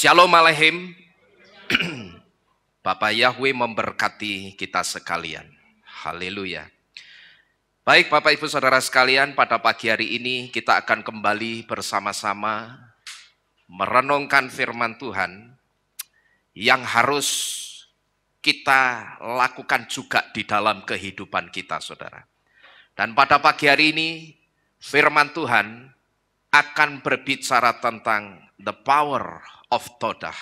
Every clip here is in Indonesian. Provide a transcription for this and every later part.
Shalom Aleichem. Bapak Yahweh memberkati kita sekalian. Haleluya. Baik Bapak Ibu Saudara sekalian, pada pagi hari ini kita akan kembali bersama-sama merenungkan firman Tuhan yang harus kita lakukan juga di dalam kehidupan kita, Saudara. Dan pada pagi hari ini firman Tuhan akan berbicara tentang the power of Todah,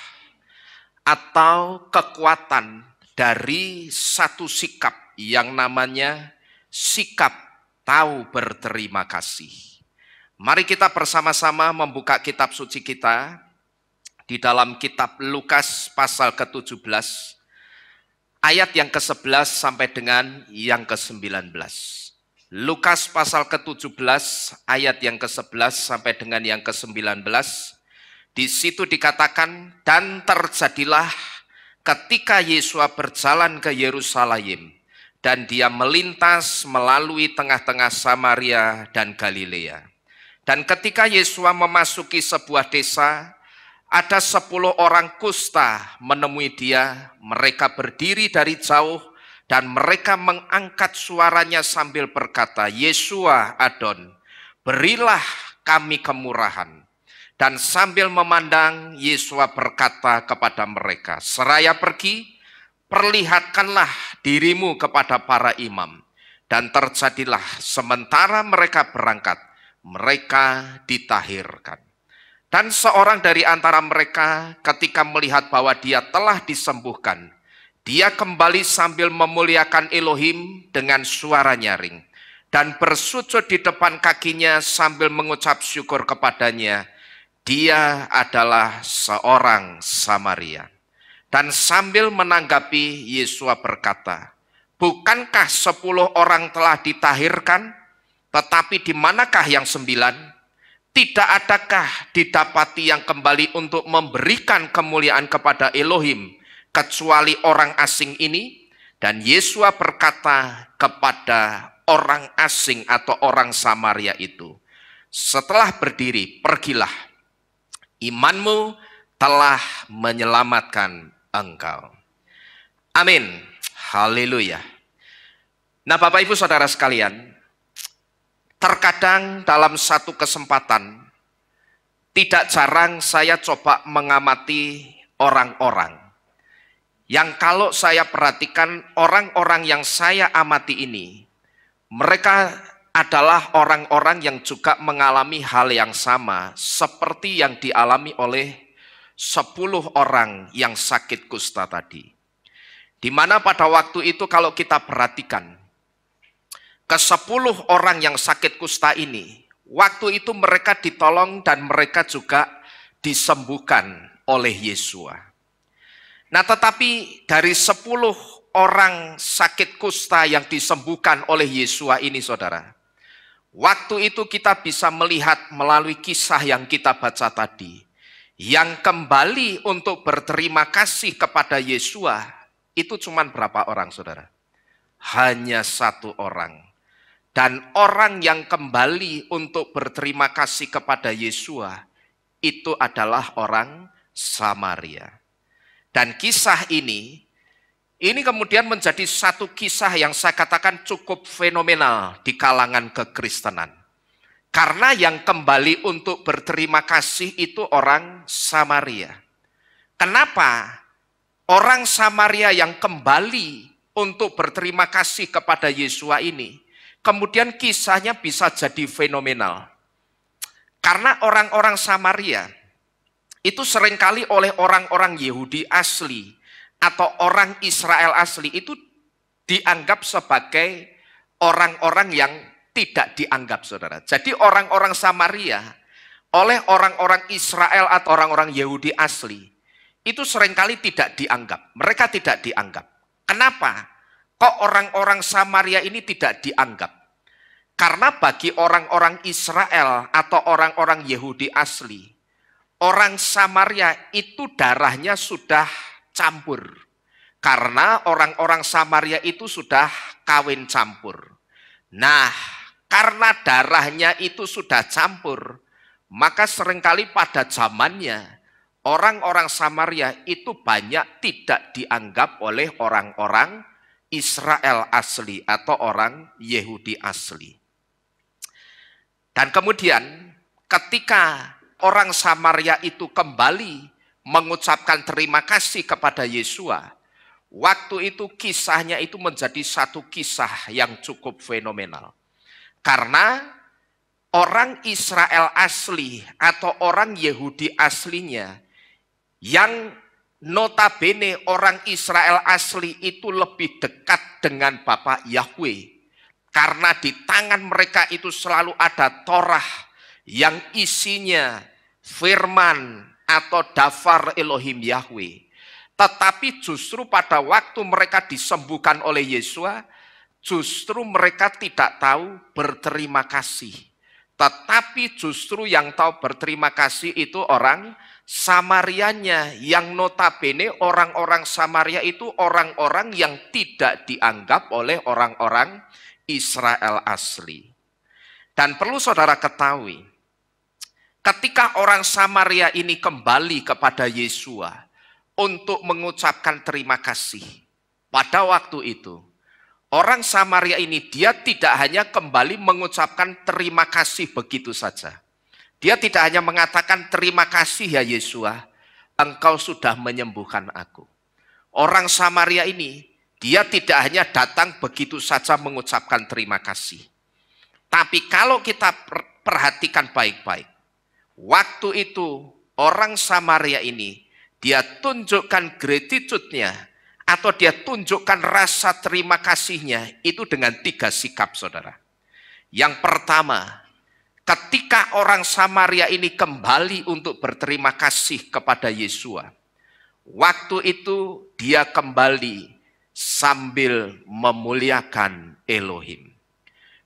atau kekuatan dari satu sikap yang namanya sikap tahu berterima kasih. Mari kita bersama-sama membuka kitab suci kita di dalam kitab Lukas pasal ke-17 ayat yang ke-11 sampai dengan yang ke-19. Lukas pasal ke-17 ayat yang ke-11 sampai dengan yang ke-19. Di situ dikatakan, dan terjadilah ketika Yesus berjalan ke Yerusalem, dan dia melintas melalui tengah-tengah Samaria dan Galilea. Dan ketika Yesus memasuki sebuah desa, ada 10 orang kusta menemui dia. Mereka berdiri dari jauh, dan mereka mengangkat suaranya sambil berkata, Yesua Adon, berilah kami kemurahan. Dan sambil memandang, Yesua berkata kepada mereka, seraya pergi, perlihatkanlah dirimu kepada para imam. Dan terjadilah sementara mereka berangkat, mereka ditahirkan. Dan seorang dari antara mereka ketika melihat bahwa dia telah disembuhkan, dia kembali sambil memuliakan Elohim dengan suara nyaring. Dan bersujud di depan kakinya sambil mengucap syukur kepadanya. Dia adalah seorang Samaria. Dan sambil menanggapi, Yesua berkata, bukankah 10 orang telah ditahirkan, tetapi di manakah yang 9? Tidak adakah didapati yang kembali untuk memberikan kemuliaan kepada Elohim, kecuali orang asing ini? Dan Yesua berkata kepada orang asing atau orang Samaria itu, setelah berdiri, pergilah. Imanmu telah menyelamatkan engkau. Amin. Haleluya. Nah Bapak Ibu Saudara sekalian, terkadang dalam satu kesempatan, tidak jarang saya coba mengamati orang-orang. Yang kalau saya perhatikan orang-orang yang saya amati ini, mereka adalah orang-orang yang juga mengalami hal yang sama seperti yang dialami oleh 10 orang yang sakit kusta tadi. Di mana pada waktu itu kalau kita perhatikan, ke-10 orang yang sakit kusta ini, waktu itu mereka ditolong dan mereka juga disembuhkan oleh Yesua. Nah tetapi dari 10 orang sakit kusta yang disembuhkan oleh Yesua ini saudara, waktu itu kita bisa melihat melalui kisah yang kita baca tadi, yang kembali untuk berterima kasih kepada Yesua, itu cuma berapa orang saudara? Hanya 1 orang. Dan orang yang kembali untuk berterima kasih kepada Yesua, itu adalah orang Samaria. Dan kisah ini kemudian menjadi satu kisah yang saya katakan cukup fenomenal di kalangan kekristenan. Karena yang kembali untuk berterima kasih itu orang Samaria. Kenapa orang Samaria yang kembali untuk berterima kasih kepada Yesua ini, kemudian kisahnya bisa jadi fenomenal? Karena orang-orang Samaria itu seringkali oleh orang-orang Yahudi asli atau orang Israel asli itu dianggap sebagai orang-orang yang tidak dianggap saudara. Jadi orang-orang Samaria oleh orang-orang Israel atau orang-orang Yahudi asli itu seringkali tidak dianggap. Mereka tidak dianggap. Kenapa? Kok orang-orang Samaria ini tidak dianggap? Karena bagi orang-orang Israel atau orang-orang Yahudi asli, orang Samaria itu darahnya sudah campur. Karena orang-orang Samaria itu sudah kawin campur. Nah, karena darahnya itu sudah campur, maka seringkali pada zamannya orang-orang Samaria itu banyak tidak dianggap oleh orang-orang Israel asli atau orang Yahudi asli. Dan kemudian ketika orang Samaria itu kembali mengucapkan terima kasih kepada Yesua, waktu itu kisahnya itu menjadi satu kisah yang cukup fenomenal. Karena orang Israel asli atau orang Yahudi aslinya yang notabene orang Israel asli itu lebih dekat dengan Bapa Yahweh. Karena di tangan mereka itu selalu ada Torah yang isinya firman atau dafar Elohim Yahweh. Tetapi justru pada waktu mereka disembuhkan oleh Yesua, justru mereka tidak tahu berterima kasih. Tetapi justru yang tahu berterima kasih itu orang Samarianya, yang notabene orang-orang Samaria itu orang-orang yang tidak dianggap oleh orang-orang Israel asli. Dan perlu saudara ketahui, ketika orang Samaria ini kembali kepada Yesua untuk mengucapkan terima kasih, pada waktu itu orang Samaria ini dia tidak hanya kembali mengucapkan terima kasih begitu saja. Dia tidak hanya mengatakan terima kasih ya Yesua, engkau sudah menyembuhkan aku. Orang Samaria ini dia tidak hanya datang begitu saja mengucapkan terima kasih. Tapi kalau kita perhatikan baik-baik, waktu itu orang Samaria ini dia tunjukkan gratitude-nya atau dia tunjukkan rasa terima kasihnya itu dengan 3 sikap, saudara. Yang pertama, ketika orang Samaria ini kembali untuk berterima kasih kepada Yesua, waktu itu dia kembali sambil memuliakan Elohim.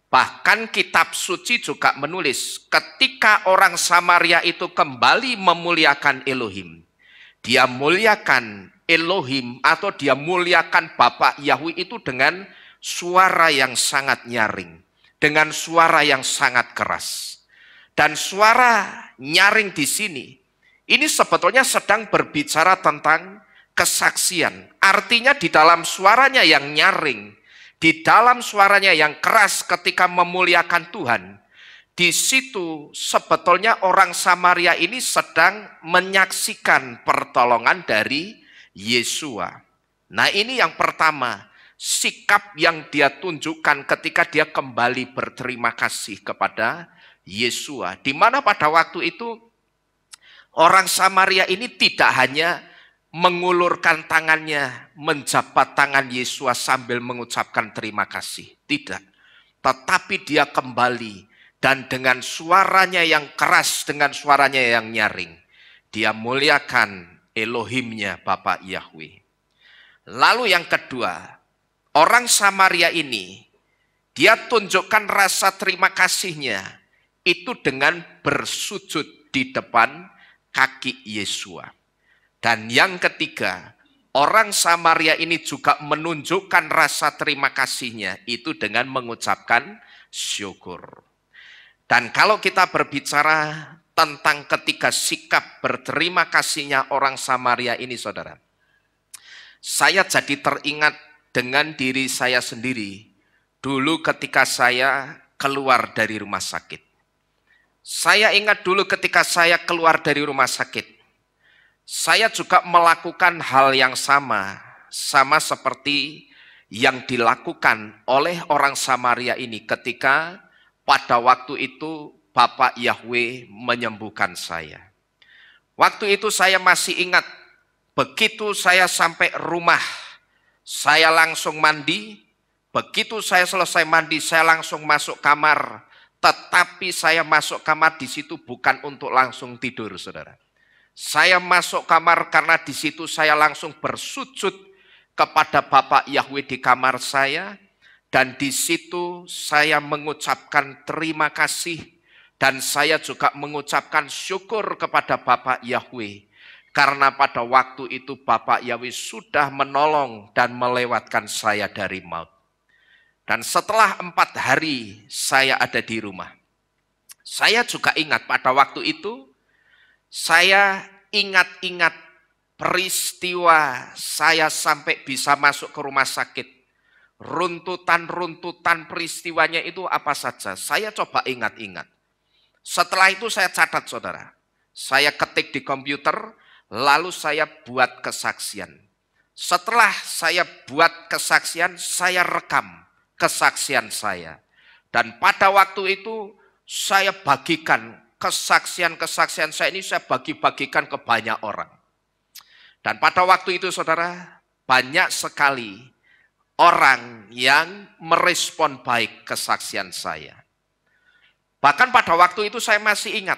Bahkan kitab suci juga menulis, ketika orang Samaria itu kembali memuliakan Elohim, dia muliakan Elohim atau dia muliakan Bapa Yahweh itu dengan suara yang sangat nyaring, dengan suara yang sangat keras. Dan suara nyaring di sini, ini sebetulnya sedang berbicara tentang kesaksian. Artinya di dalam suaranya yang nyaring, di dalam suaranya yang keras ketika memuliakan Tuhan, di situ sebetulnya orang Samaria ini sedang menyaksikan pertolongan dari Yesua. Nah, ini yang pertama, sikap yang dia tunjukkan ketika dia kembali berterima kasih kepada Yesua. Di mana pada waktu itu orang Samaria ini tidak hanya mengulurkan tangannya, menjabat tangan Yesua sambil mengucapkan terima kasih. Tidak. Tetapi dia kembali dan dengan suaranya yang keras, dengan suaranya yang nyaring, dia muliakan Elohimnya Bapa Yahweh. Lalu yang kedua, orang Samaria ini, dia tunjukkan rasa terima kasihnya itu dengan bersujud di depan kaki Yesua. Dan yang ketiga, orang Samaria ini juga menunjukkan rasa terima kasihnya itu dengan mengucapkan syukur. Dan kalau kita berbicara tentang ketiga sikap berterima kasihnya orang Samaria ini, saudara, saya jadi teringat dengan diri saya sendiri dulu ketika saya keluar dari rumah sakit. Saya ingat dulu ketika saya keluar dari rumah sakit, saya juga melakukan hal yang sama seperti yang dilakukan oleh orang Samaria ini ketika pada waktu itu Bapa Yahweh menyembuhkan saya. Waktu itu saya masih ingat, begitu saya sampai rumah, saya langsung mandi. Begitu saya selesai mandi, saya langsung masuk kamar. Tetapi saya masuk kamar di situ bukan untuk langsung tidur, saudara. Saya masuk kamar karena di situ saya langsung bersujud kepada Bapa Yahweh di kamar saya. Dan di situ saya mengucapkan terima kasih. Dan saya juga mengucapkan syukur kepada Bapa Yahweh. Karena pada waktu itu Bapa Yahweh sudah menolong dan melewatkan saya dari maut. Dan setelah 4 hari saya ada di rumah, saya juga ingat pada waktu itu saya ingat-ingat peristiwa saya sampai bisa masuk ke rumah sakit. Runtutan-runtutan peristiwanya itu apa saja. Saya coba ingat-ingat. Setelah itu saya catat, saudara. Saya ketik di komputer, lalu saya buat kesaksian. Setelah saya buat kesaksian, saya rekam kesaksian saya. Dan pada waktu itu saya bagikan kesaksian-kesaksian saya ini, saya bagi-bagikan ke banyak orang. Dan pada waktu itu, saudara, banyak sekali orang yang merespon baik kesaksian saya. Bahkan pada waktu itu saya masih ingat,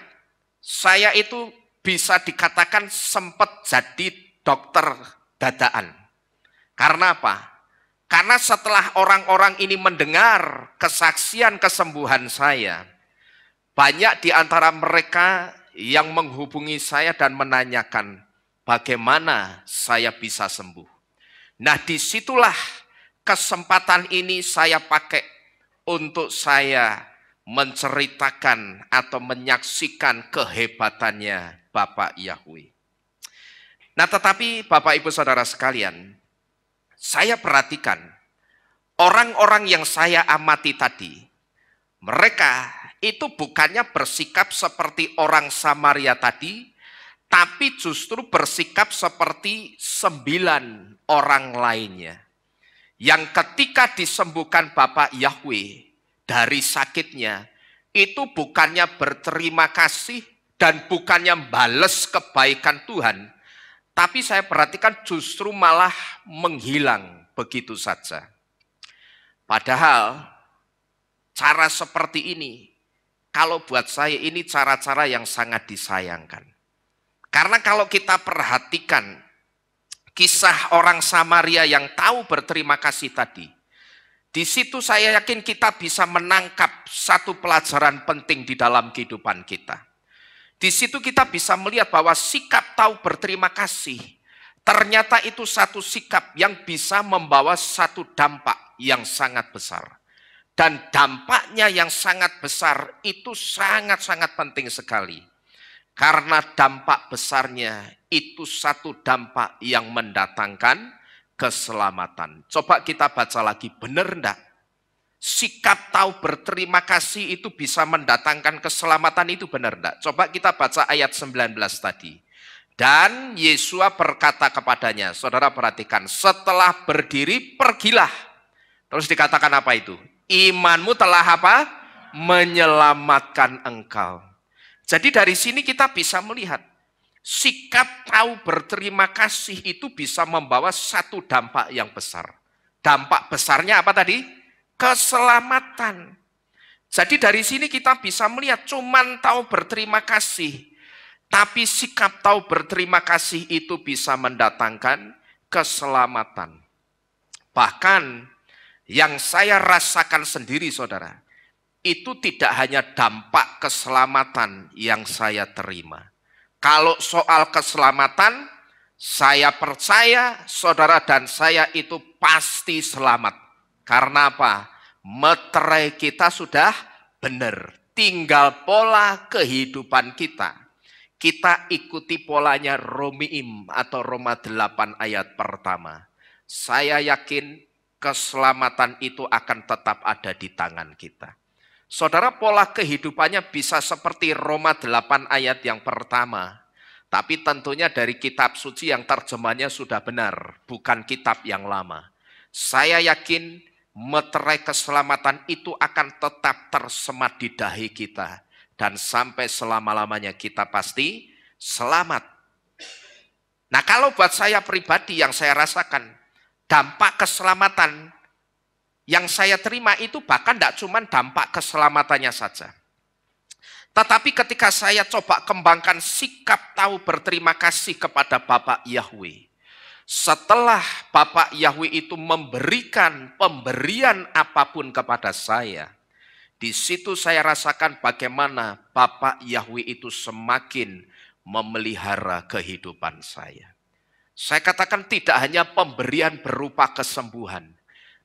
saya itu bisa dikatakan sempat jadi dokter dadaan. Karena apa? Karena setelah orang-orang ini mendengar kesaksian kesembuhan saya, banyak di antara mereka yang menghubungi saya dan menanyakan bagaimana saya bisa sembuh. Nah, disitulah kesempatan ini saya pakai untuk saya menceritakan atau menyaksikan kehebatannya Bapak Yahweh. Nah, tetapi Bapak Ibu Saudara sekalian, saya perhatikan orang-orang yang saya amati tadi, mereka itu bukannya bersikap seperti orang Samaria tadi, tapi justru bersikap seperti 9 orang lainnya. Yang ketika disembuhkan Bapak Yahweh dari sakitnya, itu bukannya berterima kasih dan bukannya bales kebaikan Tuhan, tapi saya perhatikan justru malah menghilang begitu saja. Padahal cara seperti ini, kalau buat saya ini cara-cara yang sangat disayangkan. Karena kalau kita perhatikan kisah orang Samaria yang tahu berterima kasih tadi, di situ saya yakin kita bisa menangkap satu pelajaran penting di dalam kehidupan kita. Di situ kita bisa melihat bahwa sikap tahu berterima kasih, ternyata itu satu sikap yang bisa membawa satu dampak yang sangat besar. Dan dampaknya yang sangat besar itu sangat-sangat penting sekali. Karena dampak besarnya itu satu dampak yang mendatangkan keselamatan. Coba kita baca lagi, benar enggak? Sikap tahu berterima kasih itu bisa mendatangkan keselamatan, itu benar enggak? Coba kita baca ayat 19 tadi. Dan Yesua berkata kepadanya, saudara perhatikan, setelah berdiri pergilah. Terus dikatakan apa itu? Imanmu telah apa? Menyelamatkan engkau. Jadi dari sini kita bisa melihat, sikap tahu berterima kasih itu bisa membawa satu dampak yang besar. Dampak besarnya apa tadi? Keselamatan. Jadi dari sini kita bisa melihat cuman tahu berterima kasih, tapi sikap tahu berterima kasih itu bisa mendatangkan keselamatan. Bahkan yang saya rasakan sendiri, saudara, itu tidak hanya dampak keselamatan yang saya terima. Kalau soal keselamatan, saya percaya saudara dan saya itu pasti selamat. Karena apa? Meterai kita sudah benar. Tinggal pola kehidupan kita. Kita ikuti polanya Romiim atau Roma 8 ayat pertama. Saya yakin keselamatan itu akan tetap ada di tangan kita. Saudara, pola kehidupannya bisa seperti Roma 8 ayat yang pertama. Tapi tentunya dari kitab suci yang terjemahnya sudah benar, bukan kitab yang lama. Saya yakin meterai keselamatan itu akan tetap tersemat di dahi kita. Dan sampai selama-lamanya kita pasti selamat. Nah, kalau buat saya pribadi yang saya rasakan, dampak keselamatan yang saya terima itu bahkan tidak cuma dampak keselamatannya saja. Tetapi ketika saya coba kembangkan sikap tahu berterima kasih kepada Bapak Yahweh. Setelah Bapak Yahweh itu memberikan pemberian apapun kepada saya. Di situ saya rasakan bagaimana Bapak Yahweh itu semakin memelihara kehidupan saya. Saya katakan tidak hanya pemberian berupa kesembuhan.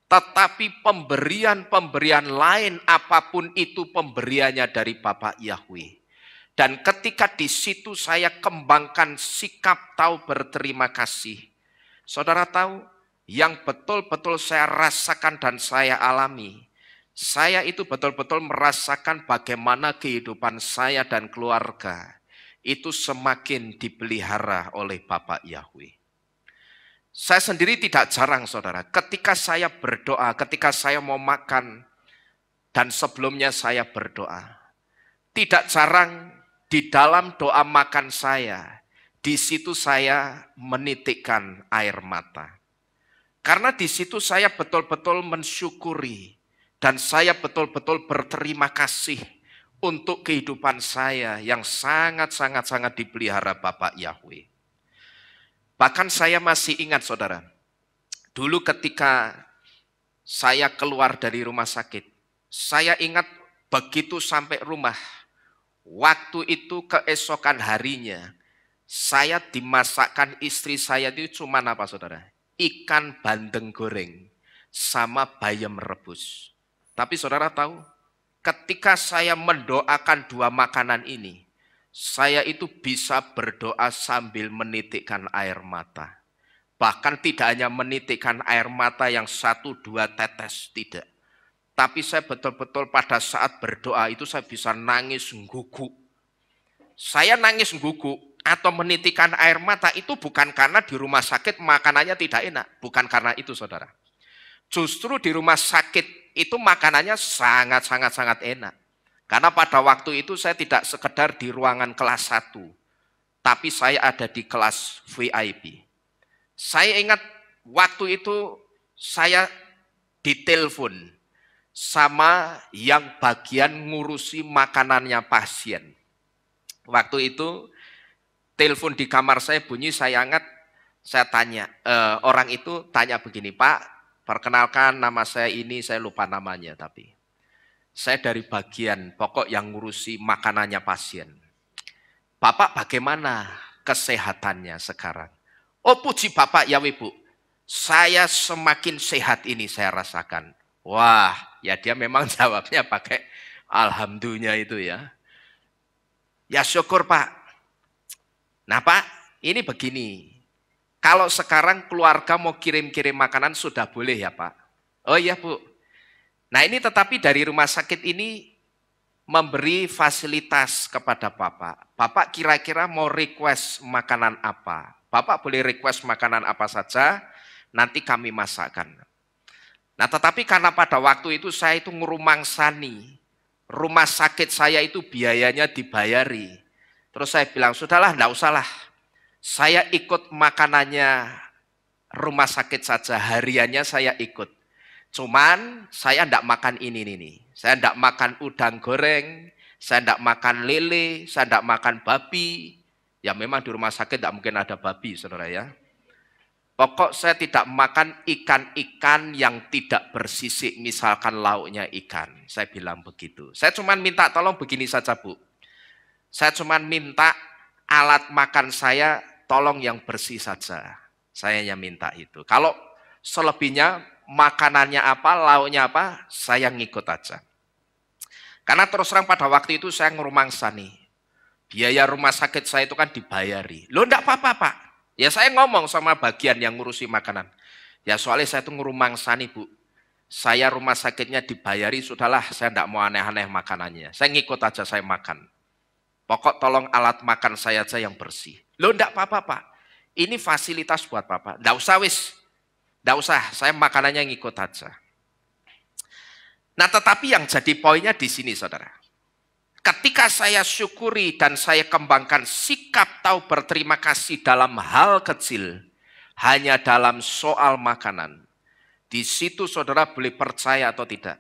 Tetapi pemberian-pemberian lain apapun itu pemberiannya dari Bapak Yahweh. Dan ketika di situ saya kembangkan sikap tahu berterima kasih. Saudara tahu, yang betul-betul saya rasakan dan saya alami, saya itu betul-betul merasakan bagaimana kehidupan saya dan keluarga itu semakin dipelihara oleh Bapak Yahweh. Saya sendiri tidak jarang, saudara, ketika saya berdoa, ketika saya mau makan, dan sebelumnya saya berdoa, tidak jarang di dalam doa makan saya, di situ saya menitikkan air mata. Karena di situ saya betul-betul mensyukuri dan saya betul-betul berterima kasih untuk kehidupan saya yang sangat-sangat dipelihara Bapak Yahweh. Bahkan saya masih ingat, saudara, dulu ketika saya keluar dari rumah sakit, saya ingat begitu sampai rumah, waktu itu keesokan harinya, saya dimasakkan istri saya itu cuma apa, saudara? Ikan bandeng goreng sama bayam rebus. Tapi saudara tahu, ketika saya mendoakan dua makanan ini, saya itu bisa berdoa sambil menitikkan air mata. Bahkan tidak hanya menitikkan air mata yang 1-2 tetes, tidak. Tapi saya betul-betul pada saat berdoa itu saya bisa nangis nggugu. Saya nangis nggugu atau menitikkan air mata itu bukan karena di rumah sakit makanannya tidak enak. Bukan karena itu, saudara. Justru di rumah sakit itu makanannya sangat enak. Karena pada waktu itu saya tidak sekedar di ruangan kelas 1. Tapi saya ada di kelas VIP. Saya ingat waktu itu saya ditelepon sama yang bagian ngurusi makanannya pasien. Waktu itu telepon di kamar saya bunyi, saya ingat, saya tanya, orang itu tanya begini, Pak, perkenalkan nama saya ini, saya lupa namanya tapi. Saya dari bagian pokok yang ngurusi makanannya pasien. Bapak bagaimana kesehatannya sekarang? Oh puji Bapak ya Bu, saya semakin sehat ini saya rasakan. Wah, ya dia memang jawabnya pakai alhamdulillah itu ya. Ya syukur Pak. Nah Pak, ini begini. Kalau sekarang keluarga mau kirim-kirim makanan sudah boleh ya Pak? Oh iya Bu. Nah ini tetapi dari rumah sakit ini memberi fasilitas kepada Bapak. Bapak kira-kira mau request makanan apa? Bapak boleh request makanan apa saja, nanti kami masakkan. Nah tetapi karena pada waktu itu saya itu ngurumangsani, rumah sakit saya itu biayanya dibayari. Terus saya bilang, sudahlah enggak usahlah, saya ikut makanannya rumah sakit saja, hariannya saya ikut. Cuman saya enggak makan ini. Saya enggak makan udang goreng, saya enggak makan lele, saya enggak makan babi. Ya memang di rumah sakit enggak mungkin ada babi saudara ya. Pokok saya tidak makan ikan-ikan yang tidak bersisik, misalkan lauknya ikan. Saya bilang begitu. Saya cuma minta tolong begini saja Bu. Saya cuma minta alat makan saya tolong yang bersih saja. Saya hanya minta itu. Kalau selebihnya makanannya apa, lauknya apa, saya ngikut aja. Karena terus terang pada waktu itu saya ngurumangsani. Biaya rumah sakit saya itu kan dibayari. Loh enggak apa-apa Pak. Ya saya ngomong sama bagian yang ngurusi makanan. Ya soalnya saya itu ngurumangsani Bu. Saya rumah sakitnya dibayari, sudahlah saya enggak mau aneh-aneh makanannya. Saya ngikut aja saya makan. Pokok tolong alat makan saya aja yang bersih. Loh enggak apa-apa Pak. Ini fasilitas buat Bapak. Enggak usah wis. Enggak usah, saya makanannya ngikut aja. Nah tetapi yang jadi poinnya di sini saudara. Ketika saya syukuri dan saya kembangkan sikap tahu berterima kasih dalam hal kecil, hanya dalam soal makanan. Di situ saudara boleh percaya atau tidak.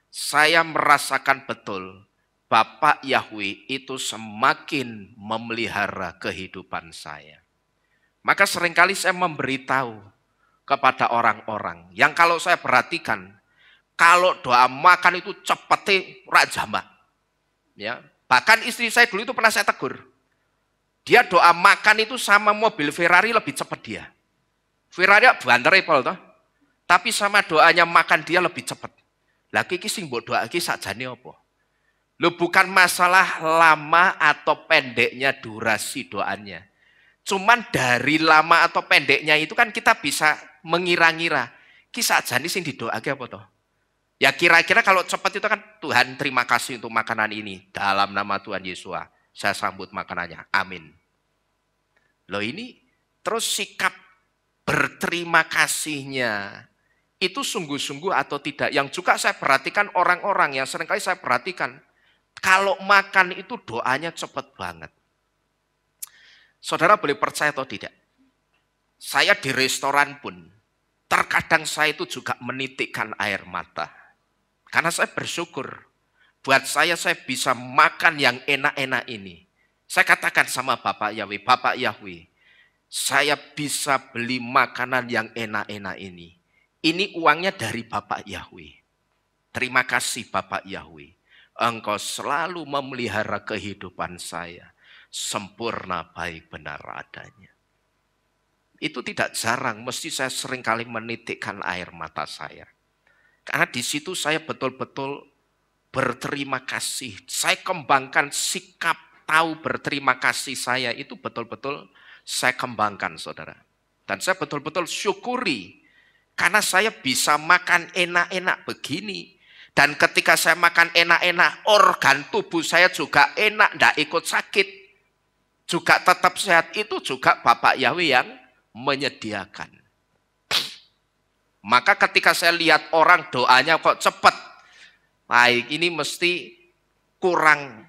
Saya merasakan betul Bapak Yahweh itu semakin memelihara kehidupan saya. Maka seringkali saya memberitahu kepada orang-orang yang kalau saya perhatikan, kalau doa makan itu cepete ora jambak. Ya, bahkan istri saya dulu itu pernah saya tegur. Dia doa makan itu sama mobil Ferrari lebih cepat dia. Ferrari banter pol toh. Tapi sama doanya makan dia lebih cepat. Lagi iki sing mbok doake sakjane apa? Loh, bukan masalah lama atau pendeknya durasi doanya. Cuman dari lama atau pendeknya itu kan kita bisa mengira-ngira. Kisah jani sing didoake apa toh? Ya kira-kira kalau cepat itu kan, Tuhan terima kasih untuk makanan ini. Dalam nama Tuhan Yesus, saya sambut makanannya. Amin. Loh, ini terus sikap berterima kasihnya itu sungguh-sungguh atau tidak. Yang juga saya perhatikan orang-orang yang seringkali saya perhatikan. Kalau makan itu doanya cepat banget. Saudara boleh percaya atau tidak? Saya di restoran pun, terkadang saya itu juga menitikkan air mata. Karena saya bersyukur, buat saya bisa makan yang enak-enak ini. Saya katakan sama Bapak Yahweh, saya bisa beli makanan yang enak-enak ini. Ini uangnya dari Bapak Yahweh. Terima kasih Bapak Yahweh. Engkau selalu memelihara kehidupan saya. Sempurna, baik, benar adanya. Itu tidak jarang, mesti saya seringkali menitikkan air mata saya. Karena di situ saya betul-betul berterima kasih. Saya kembangkan sikap tahu berterima kasih saya itu betul-betul saya kembangkan, saudara. Dan saya betul-betul syukuri karena saya bisa makan enak-enak begini. Dan ketika saya makan enak-enak, organ tubuh saya juga enak, tidak ikut sakit. Juga tetap sehat, itu juga Bapak Yahweh yang menyediakan. Maka ketika saya lihat orang doanya kok cepat, baik, ini mesti kurang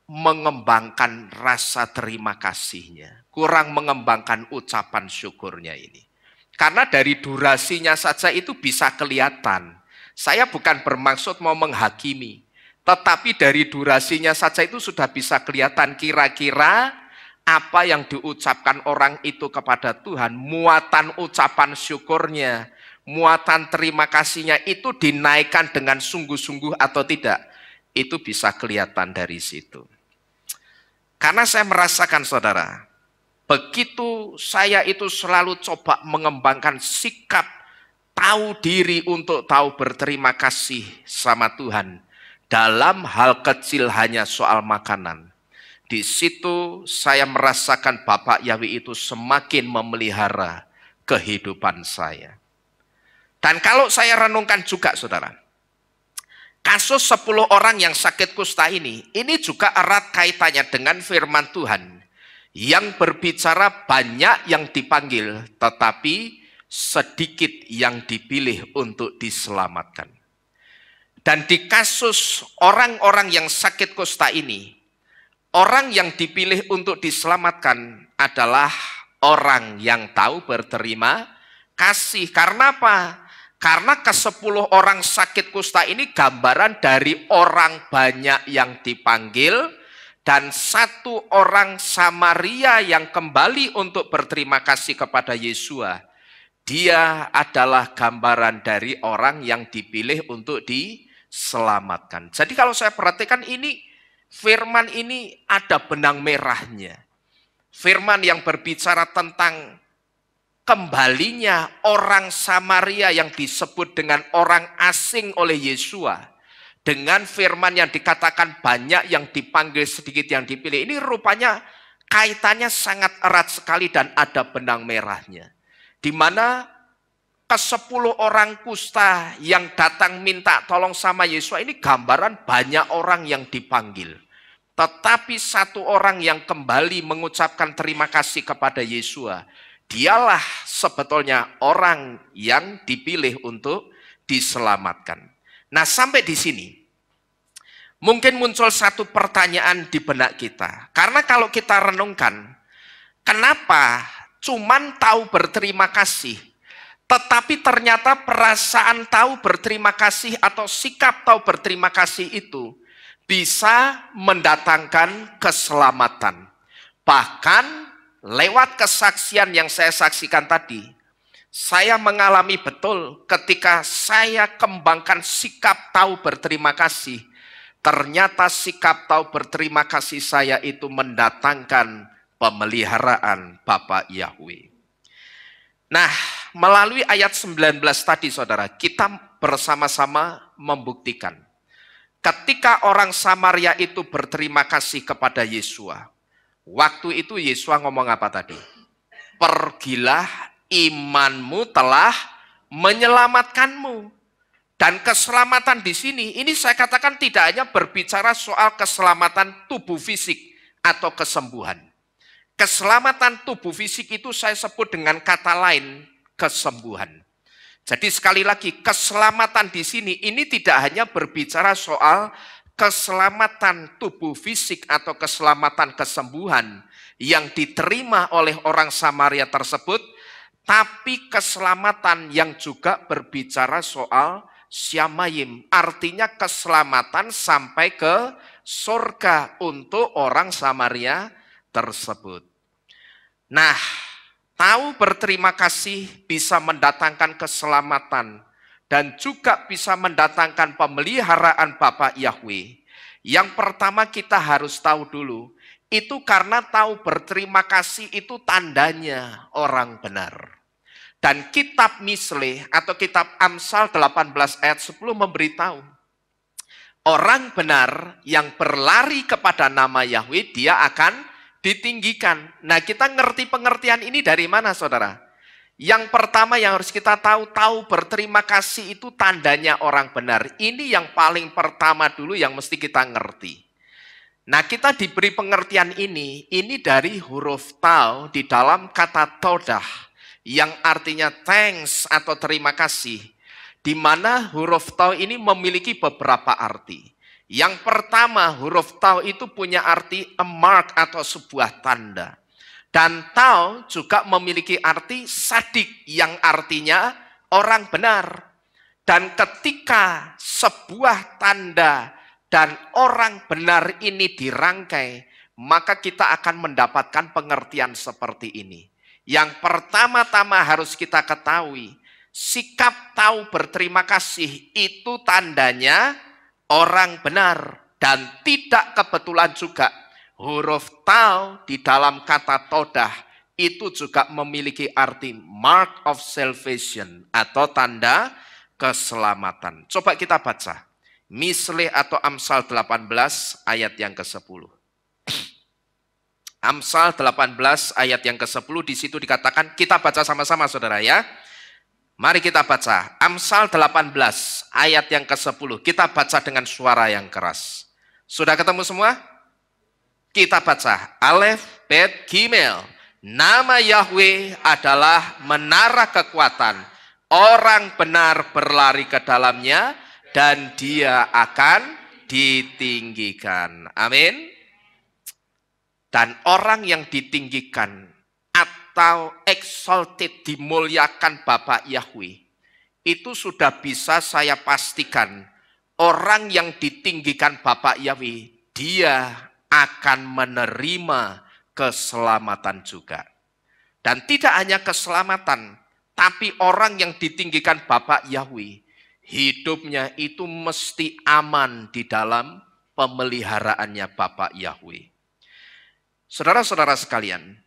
mengembangkan rasa terima kasihnya. Kurang mengembangkan ucapan syukurnya ini. Karena dari durasinya saja itu bisa kelihatan. Saya bukan bermaksud mau menghakimi. Tetapi dari durasinya saja itu sudah bisa kelihatan kira-kira apa yang diucapkan orang itu kepada Tuhan, muatan ucapan syukurnya, muatan terima kasihnya itu dinaikkan dengan sungguh-sungguh atau tidak. Itu bisa kelihatan dari situ. Karena saya merasakan, saudara, begitu saya itu selalu coba mengembangkan sikap tahu diri untuk tahu berterima kasih sama Tuhan. Dalam hal kecil hanya soal makanan. Di situ saya merasakan Bapak Yahweh itu semakin memelihara kehidupan saya. Dan kalau saya renungkan juga, saudara, kasus 10 orang yang sakit kusta ini juga erat kaitannya dengan firman Tuhan yang berbicara banyak yang dipanggil, tetapi sedikit yang dipilih untuk diselamatkan. Dan di kasus orang-orang yang sakit kusta ini, orang yang dipilih untuk diselamatkan adalah orang yang tahu berterima kasih. Karena apa? Karena ke-10 orang sakit kusta ini gambaran dari orang banyak yang dipanggil dan 1 orang Samaria yang kembali untuk berterima kasih kepada Yesus. Dia adalah gambaran dari orang yang dipilih untuk diselamatkan. Jadi kalau saya perhatikan ini, firman ini ada benang merahnya. Firman yang berbicara tentang kembalinya orang Samaria yang disebut dengan orang asing oleh Yesus. Dengan firman yang dikatakan banyak yang dipanggil, sedikit yang dipilih. Ini rupanya kaitannya sangat erat sekali dan ada benang merahnya. Di mana ke-10 orang kusta yang datang minta tolong sama Yesus ini gambaran banyak orang yang dipanggil. Tetapi 1 orang yang kembali mengucapkan terima kasih kepada Yesus, dialah sebetulnya orang yang dipilih untuk diselamatkan. Nah, sampai di sini mungkin muncul satu pertanyaan di benak kita. Karena kalau kita renungkan, kenapa cuman tahu berterima kasih, tetapi ternyata perasaan tahu berterima kasih atau sikap tahu berterima kasih itu bisa mendatangkan keselamatan. Bahkan lewat kesaksian yang saya saksikan tadi, saya mengalami betul ketika saya kembangkan sikap tahu berterima kasih. Ternyata sikap tahu berterima kasih saya itu mendatangkan pemeliharaan Bapak Yahweh. Nah, melalui ayat 19 tadi, saudara, kita bersama-sama membuktikan ketika orang Samaria itu berterima kasih kepada Yesua, waktu itu Yesua ngomong apa tadi? Pergilah, imanmu telah menyelamatkanmu. Dan keselamatan di sini, ini saya katakan tidak hanya berbicara soal keselamatan tubuh fisik atau kesembuhan. Keselamatan tubuh fisik itu saya sebut dengan kata lain, kesembuhan. Jadi sekali lagi, keselamatan di sini ini tidak hanya berbicara soal keselamatan tubuh fisik atau keselamatan kesembuhan yang diterima oleh orang Samaria tersebut, tapi keselamatan yang juga berbicara soal Syamayim, artinya keselamatan sampai ke surga untuk orang Samaria tersebut. Nah, tahu berterima kasih bisa mendatangkan keselamatan dan juga bisa mendatangkan pemeliharaan Bapa Yahweh. Yang pertama kita harus tahu dulu, itu karena tahu berterima kasih itu tandanya orang benar. Dan kitab Misle atau kitab Amsal 18 ayat 10 memberitahu, orang benar yang berlari kepada nama Yahweh, dia akan ditinggikan. Nah, kita ngerti pengertian ini dari mana, saudara? Yang pertama yang harus kita tahu berterima kasih itu tandanya orang benar. Ini yang paling pertama dulu yang mesti kita ngerti. Nah, kita diberi pengertian ini dari huruf tau di dalam kata todah, yang artinya thanks atau terima kasih, di mana huruf tau ini memiliki beberapa arti. Yang pertama, huruf tau itu punya arti a mark atau sebuah tanda. Dan tau juga memiliki arti sadik yang artinya orang benar. Dan ketika sebuah tanda dan orang benar ini dirangkai, maka kita akan mendapatkan pengertian seperti ini. Yang pertama-tama harus kita ketahui, sikap tahu berterima kasih itu tandanya orang benar. Dan tidak kebetulan juga huruf tau di dalam kata todah itu juga memiliki arti mark of salvation atau tanda keselamatan. Coba kita baca Misle atau Amsal 18 ayat yang ke-10. Amsal 18 ayat yang ke-10 di situ dikatakan, kita baca sama-sama saudara ya. Mari kita baca Amsal 18 ayat yang ke-10. Kita baca dengan suara yang keras. Sudah ketemu semua? Kita baca Alef, Bet, Gimel. Nama Yahweh adalah menara kekuatan. Orang benar berlari ke dalamnya dan dia akan ditinggikan. Amin. Dan orang yang ditinggikan atau exalted, dimuliakan Bapak Yahweh, itu sudah bisa saya pastikan, orang yang ditinggikan Bapak Yahweh, dia akan menerima keselamatan juga. Dan tidak hanya keselamatan, tapi orang yang ditinggikan Bapak Yahweh, hidupnya itu mesti aman di dalam pemeliharaannya Bapak Yahweh. Saudara-saudara sekalian,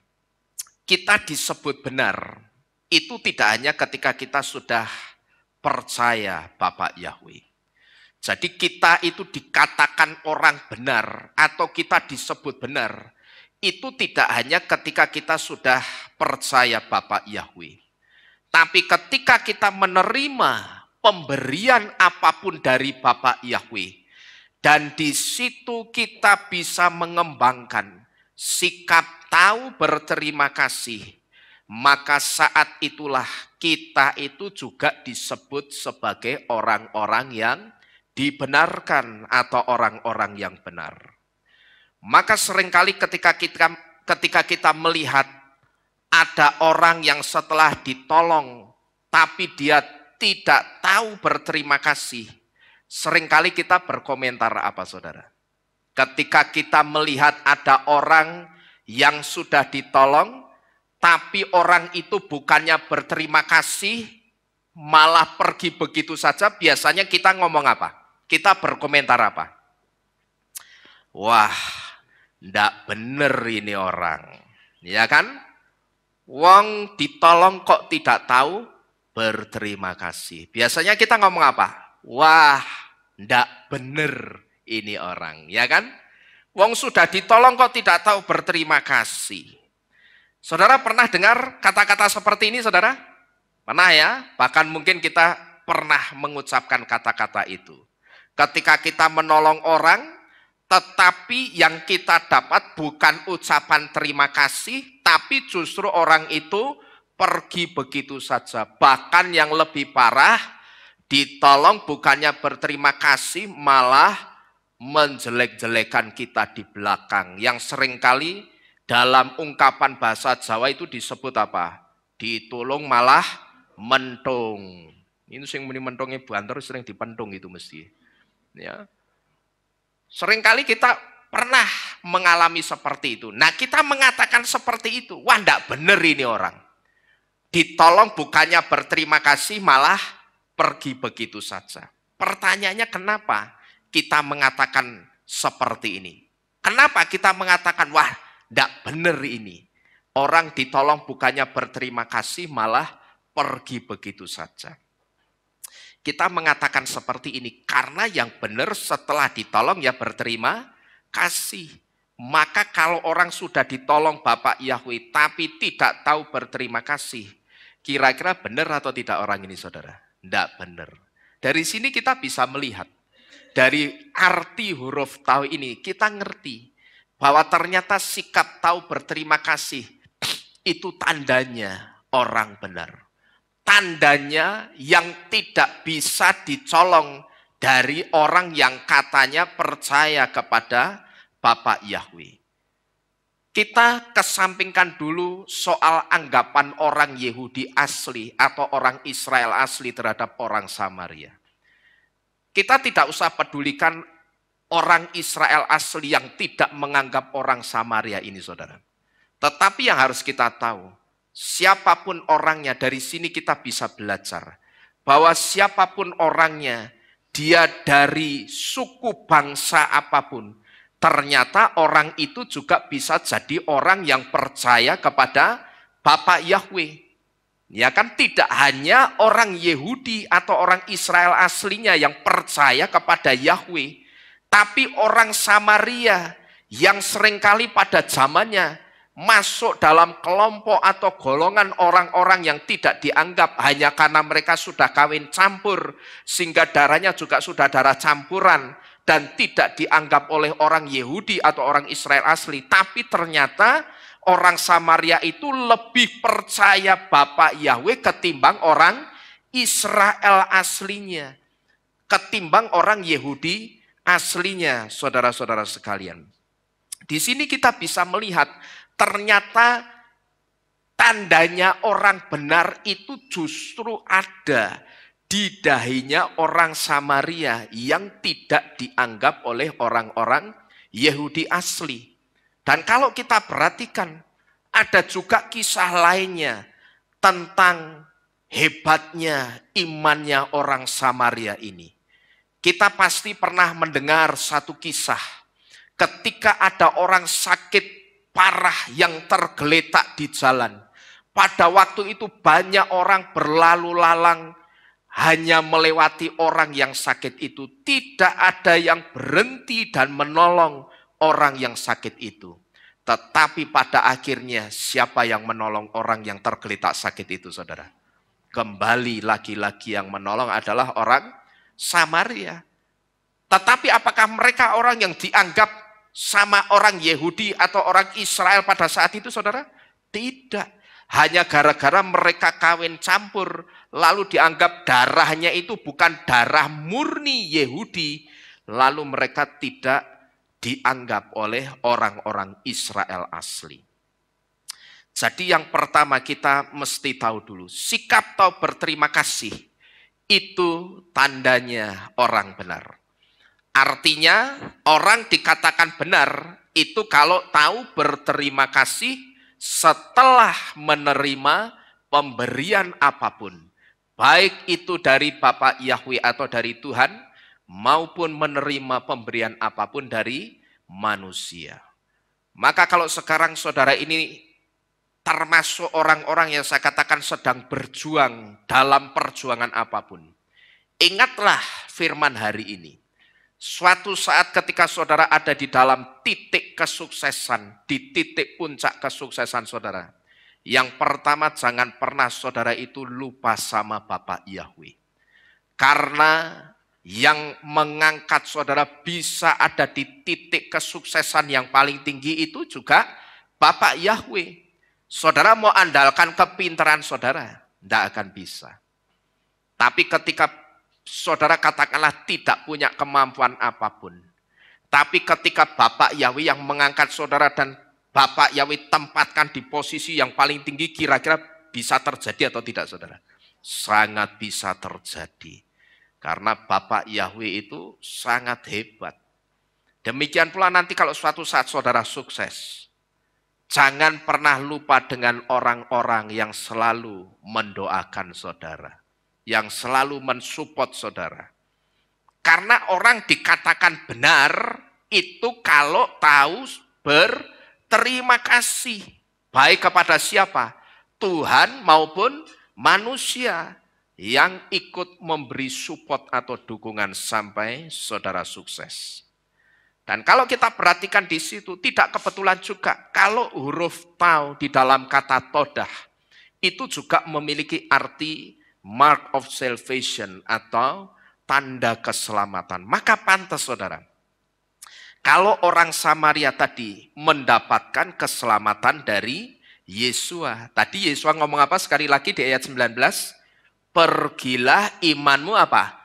kita disebut benar, itu tidak hanya ketika kita sudah percaya Bapak Yahweh. Jadi kita itu dikatakan orang benar atau kita disebut benar, itu tidak hanya ketika kita sudah percaya Bapak Yahweh. Tapi ketika kita menerima pemberian apapun dari Bapak Yahweh, dan di situ kita bisa mengembangkan sikap tahu berterima kasih, maka saat itulah kita itu juga disebut sebagai orang-orang yang dibenarkan atau orang-orang yang benar. Maka seringkali ketika kita melihat ada orang yang setelah ditolong tapi dia tidak tahu berterima kasih, seringkali kita berkomentar apa saudara? Ketika kita melihat ada orang yang sudah ditolong, tapi orang itu bukannya berterima kasih, malah pergi begitu saja, biasanya kita ngomong apa? Kita berkomentar apa? Wah, ndak bener ini orang. Ya kan? Wong ditolong kok tidak tahu berterima kasih. Biasanya kita ngomong apa? Wah, ndak bener ini orang, ya kan? Wong sudah ditolong kok tidak tahu berterima kasih. Saudara pernah dengar kata-kata seperti ini, saudara? Pernah ya? Bahkan mungkin kita pernah mengucapkan kata-kata itu. Ketika kita menolong orang, tetapi yang kita dapat bukan ucapan terima kasih, tapi justru orang itu pergi begitu saja. Bahkan yang lebih parah, ditolong bukannya berterima kasih, malah menjelek-jelekan kita di belakang. Yang seringkali dalam ungkapan bahasa Jawa itu disebut apa? Ditolong malah mentung. Ini sing muni mentungnya banter sering dipentung itu mesti. Ya. Seringkali kita pernah mengalami seperti itu. Nah, kita mengatakan seperti itu. Wah, enggak benar ini orang. Ditolong bukannya berterima kasih, malah pergi begitu saja. Pertanyaannya kenapa kita mengatakan seperti ini? Kenapa kita mengatakan, wah, enggak benar ini. Orang ditolong bukannya berterima kasih, malah pergi begitu saja. Kita mengatakan seperti ini karena yang benar setelah ditolong ya berterima kasih. Maka kalau orang sudah ditolong Bapak Yahweh tapi tidak tahu berterima kasih, kira-kira benar atau tidak orang ini, saudara? Tidak benar. Dari sini kita bisa melihat, dari arti huruf tahu ini kita ngerti bahwa ternyata sikap tahu berterima kasih itu tandanya orang benar. Tandanya yang tidak bisa dicolong dari orang yang katanya percaya kepada Bapak Yahweh. Kita kesampingkan dulu soal anggapan orang Yahudi asli atau orang Israel asli terhadap orang Samaria. Kita tidak usah pedulikan orang Israel asli yang tidak menganggap orang Samaria ini, saudara. Tetapi yang harus kita tahu, siapapun orangnya, dari sini kita bisa belajar bahwa siapapun orangnya, dia dari suku bangsa apapun, ternyata orang itu juga bisa jadi orang yang percaya kepada Bapak Yahweh. Ya kan, tidak hanya orang Yahudi atau orang Israel aslinya yang percaya kepada Yahweh, tapi orang Samaria yang seringkali pada zamannya masuk dalam kelompok atau golongan orang-orang yang tidak dianggap hanya karena mereka sudah kawin campur, sehingga darahnya juga sudah darah campuran dan tidak dianggap oleh orang Yahudi atau orang Israel asli. Tapi ternyata orang Samaria itu lebih percaya Bapak Yahweh ketimbang orang Israel aslinya, ketimbang orang Yahudi aslinya, saudara-saudara sekalian. Di sini kita bisa melihat ternyata tandanya orang benar itu justru ada di dahinya orang Samaria yang tidak dianggap oleh orang-orang Yahudi asli. Dan kalau kita perhatikan, ada juga kisah lainnya tentang hebatnya imannya orang Samaria ini. Kita pasti pernah mendengar satu kisah ketika ada orang sakit parah yang tergeletak di jalan. Pada waktu itu banyak orang berlalu lalang hanya melewati orang yang sakit itu. Tidak ada yang berhenti dan menolong orang yang sakit itu. Tetapi pada akhirnya siapa yang menolong orang yang tergeletak sakit itu, saudara? Kembali lagi-lagi yang menolong adalah orang Samaria. Tetapi apakah mereka orang yang dianggap sama orang Yahudi atau orang Israel pada saat itu, saudara? Tidak. Hanya gara-gara mereka kawin campur, lalu dianggap darahnya itu bukan darah murni Yahudi, lalu mereka tidak dianggap oleh orang-orang Israel asli. Jadi yang pertama kita mesti tahu dulu, sikap tahu berterima kasih itu tandanya orang benar. Artinya orang dikatakan benar itu kalau tahu berterima kasih setelah menerima pemberian apapun. Baik itu dari Bapak Yahweh atau dari Tuhan, maupun menerima pemberian apapun dari manusia. Maka kalau sekarang saudara ini termasuk orang-orang yang saya katakan sedang berjuang dalam perjuangan apapun, ingatlah firman hari ini. Suatu saat ketika saudara ada di dalam titik kesuksesan, di titik puncak kesuksesan saudara. Yang pertama, jangan pernah saudara itu lupa sama Bapak Yahweh. Karena yang mengangkat saudara bisa ada di titik kesuksesan yang paling tinggi itu juga Bapak Yahweh. Saudara mau andalkan kepintaran saudara, tidak akan bisa. Tapi ketika saudara katakanlah tidak punya kemampuan apapun, tapi ketika Bapak Yahweh yang mengangkat saudara dan Bapak Yahweh tempatkan di posisi yang paling tinggi, kira-kira bisa terjadi atau tidak saudara? Sangat bisa terjadi. Karena Bapak Yahweh itu sangat hebat. Demikian pula nanti kalau suatu saat saudara sukses, jangan pernah lupa dengan orang-orang yang selalu mendoakan saudara, yang selalu mensupport saudara. Karena orang dikatakan benar itu kalau tahu berterima kasih. Baik kepada siapa? Tuhan maupun manusia yang ikut memberi support atau dukungan sampai saudara sukses. Dan kalau kita perhatikan di situ, tidak kebetulan juga kalau huruf tau di dalam kata todah itu juga memiliki arti mark of salvation atau tanda keselamatan. Maka pantas saudara, kalau orang Samaria tadi mendapatkan keselamatan dari Yesua. Tadi Yesua ngomong apa sekali lagi di ayat 19? Pergilah, imanmu apa?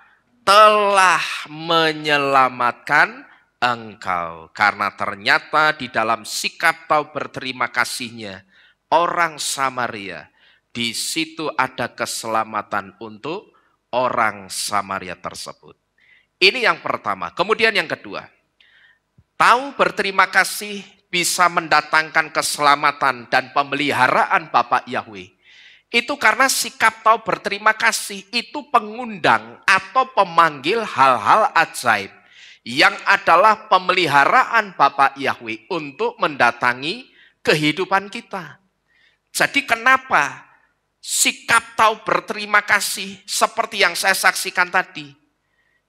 Telah menyelamatkan engkau. Karena ternyata di dalam sikap tahu berterima kasihnya orang Samaria, di situ ada keselamatan untuk orang Samaria tersebut. Ini yang pertama. Kemudian yang kedua, tahu berterima kasih bisa mendatangkan keselamatan dan pemeliharaan Bapak Yahweh. Itu karena sikap tahu berterima kasih itu pengundang atau pemanggil hal-hal ajaib yang adalah pemeliharaan Bapak Yahweh untuk mendatangi kehidupan kita. Jadi kenapa sikap tahu berterima kasih seperti yang saya saksikan tadi,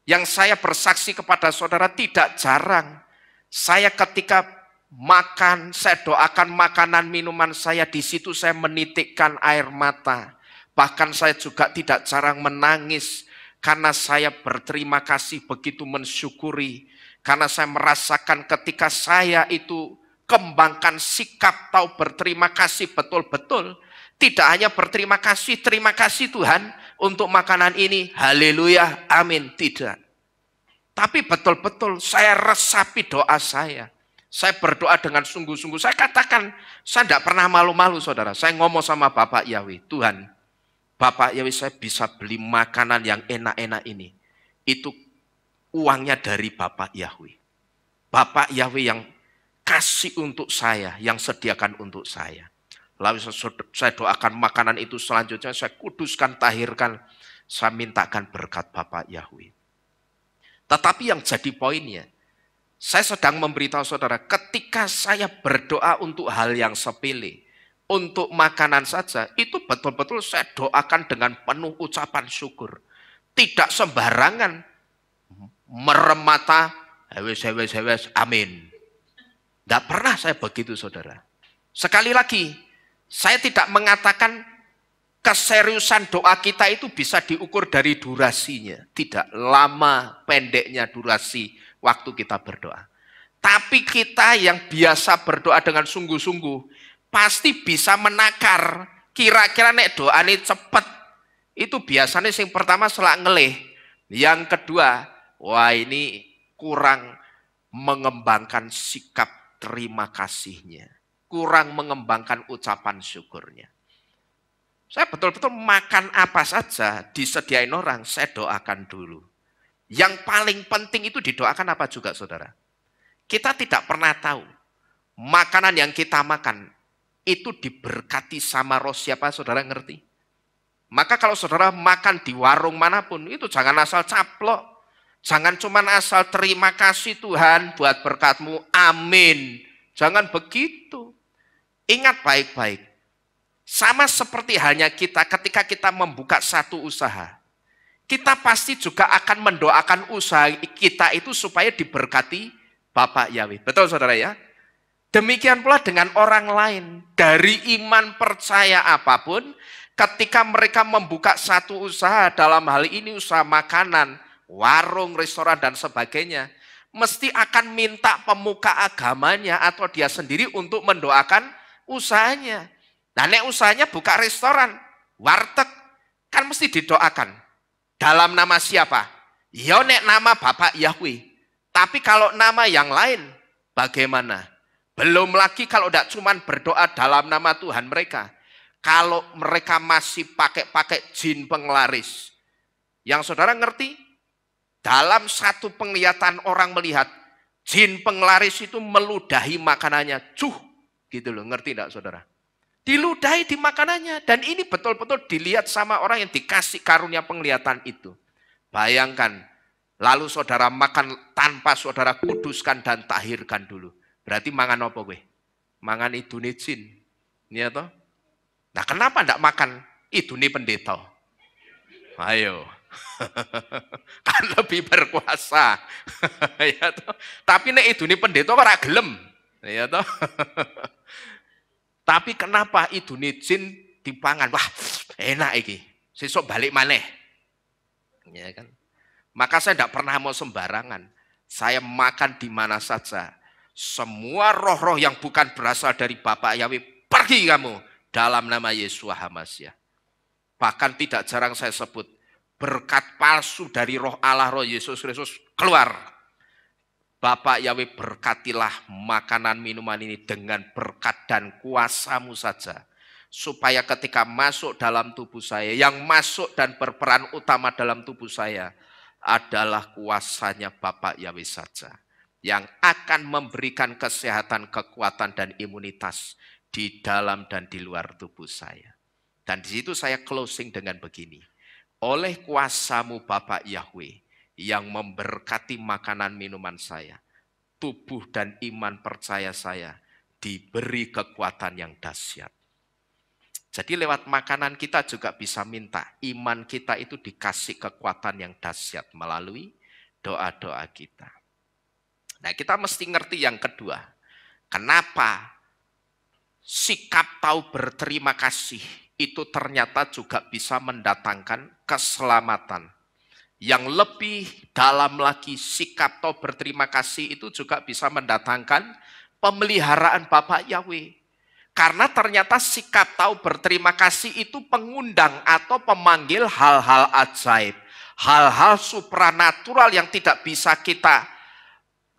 yang saya bersaksi kepada saudara tidak jarang, saya ketika makan, saya doakan makanan minuman saya, di situ saya menitikkan air mata. Bahkan saya juga tidak jarang menangis karena saya berterima kasih, begitu mensyukuri. Karena saya merasakan ketika saya itu kembangkan sikap tahu berterima kasih betul-betul. Tidak hanya berterima kasih, terima kasih Tuhan untuk makanan ini, haleluya, amin, tidak. Tapi betul-betul saya resapi doa saya. Saya berdoa dengan sungguh-sungguh. Saya katakan, saya tidak pernah malu-malu saudara. Saya ngomong sama Bapak Yahweh, Tuhan, Bapak Yahweh saya bisa beli makanan yang enak-enak ini. Itu uangnya dari Bapak Yahweh. Bapak Yahweh yang kasih untuk saya, yang sediakan untuk saya. Lalu saya doakan makanan itu selanjutnya, saya kuduskan, tahirkan, saya mintakan berkat Bapak Yahweh. Tetapi yang jadi poinnya, saya sedang memberitahu saudara, ketika saya berdoa untuk hal yang sepele, untuk makanan saja, itu betul-betul saya doakan dengan penuh ucapan syukur. Tidak sembarangan, merem mata, hewes, amin. Tidak pernah saya begitu saudara. Sekali lagi, saya tidak mengatakan keseriusan doa kita itu bisa diukur dari durasinya. Tidak, lama pendeknya durasi waktu kita berdoa. Tapi kita yang biasa berdoa dengan sungguh-sungguh, pasti bisa menakar. Kira-kira nek doa ini cepat, itu biasanya yang pertama selak ngelih. Yang kedua, wah ini kurang mengembangkan sikap terima kasihnya. Kurang mengembangkan ucapan syukurnya. Saya betul-betul makan apa saja disediain orang, saya doakan dulu. Yang paling penting itu didoakan apa juga saudara? Kita tidak pernah tahu makanan yang kita makan itu diberkati sama roh siapa, saudara ngerti? Maka kalau saudara makan di warung manapun, itu jangan asal caplok. Jangan cuma asal terima kasih Tuhan buat berkatmu, amin. Jangan begitu. Ingat baik-baik. Sama seperti halnya kita ketika kita membuka satu usaha. kita pasti juga akan mendoakan usaha kita itu supaya diberkati Bapak Yahweh. Betul saudara ya? Demikian pula dengan orang lain. Dari iman percaya apapun, ketika mereka membuka satu usaha, dalam hal ini usaha makanan, warung, restoran, dan sebagainya, mesti akan minta pemuka agamanya atau dia sendiri untuk mendoakan usahanya. Nah, nek usahanya buka restoran, warteg, kan mesti didoakan. Dalam nama siapa? Ya nek nama Bapak Yahweh. Tapi kalau nama yang lain, bagaimana? Belum lagi kalau tidak cuma berdoa dalam nama Tuhan mereka. Kalau mereka masih pakai jin penglaris. Yang saudara ngerti? Dalam satu penglihatan orang melihat, jin penglaris itu meludahi makanannya. Gitu loh, ngerti tidak saudara? Diludahi di makanannya. Dan ini betul-betul dilihat sama orang yang dikasih karunia penglihatan itu. Bayangkan, lalu saudara makan tanpa saudara kuduskan dan tahirkan dulu. Berarti mangan apa weh? Mangan idune jin. Iya toh? Nah kenapa tidak makan idune pendeta? Ayo. Kan lebih berkuasa. Ya toh? Tapi nek idune pendeta ora gelem. Ya toh? Tapi kenapa idune jin dipangan? Wah, enak iki. Sesuk balik maneh. Ya kan? Maka saya tidak pernah mau sembarangan. Saya makan di mana saja. Semua roh-roh yang bukan berasal dari Bapak Yahweh, pergi kamu dalam nama Yeshua HaMashiach. Bahkan tidak jarang saya sebut, berkat palsu dari roh Allah, roh Yesus Kristus keluar. Bapak Yahweh berkatilah makanan minuman ini dengan berkat dan kuasamu saja. Supaya ketika masuk dalam tubuh saya, yang masuk dan berperan utama dalam tubuh saya adalah kuasanya Bapak Yahweh saja. Yang akan memberikan kesehatan, kekuatan, dan imunitas di dalam dan di luar tubuh saya. Dan di situ saya closing dengan begini. Oleh kuasamu Bapak Yahweh, yang memberkati makanan minuman saya, tubuh dan iman percaya saya diberi kekuatan yang dahsyat. Jadi lewat makanan kita juga bisa minta iman kita itu dikasih kekuatan yang dahsyat melalui doa-doa kita. Nah kita mesti ngerti yang kedua, kenapa sikap tahu berterima kasih itu ternyata juga bisa mendatangkan keselamatan. Yang lebih dalam lagi, sikap tahu berterima kasih itu juga bisa mendatangkan pemeliharaan Bapak Yahweh. Karena ternyata sikap tahu berterima kasih itu pengundang atau pemanggil hal-hal ajaib. Hal-hal supranatural yang tidak bisa kita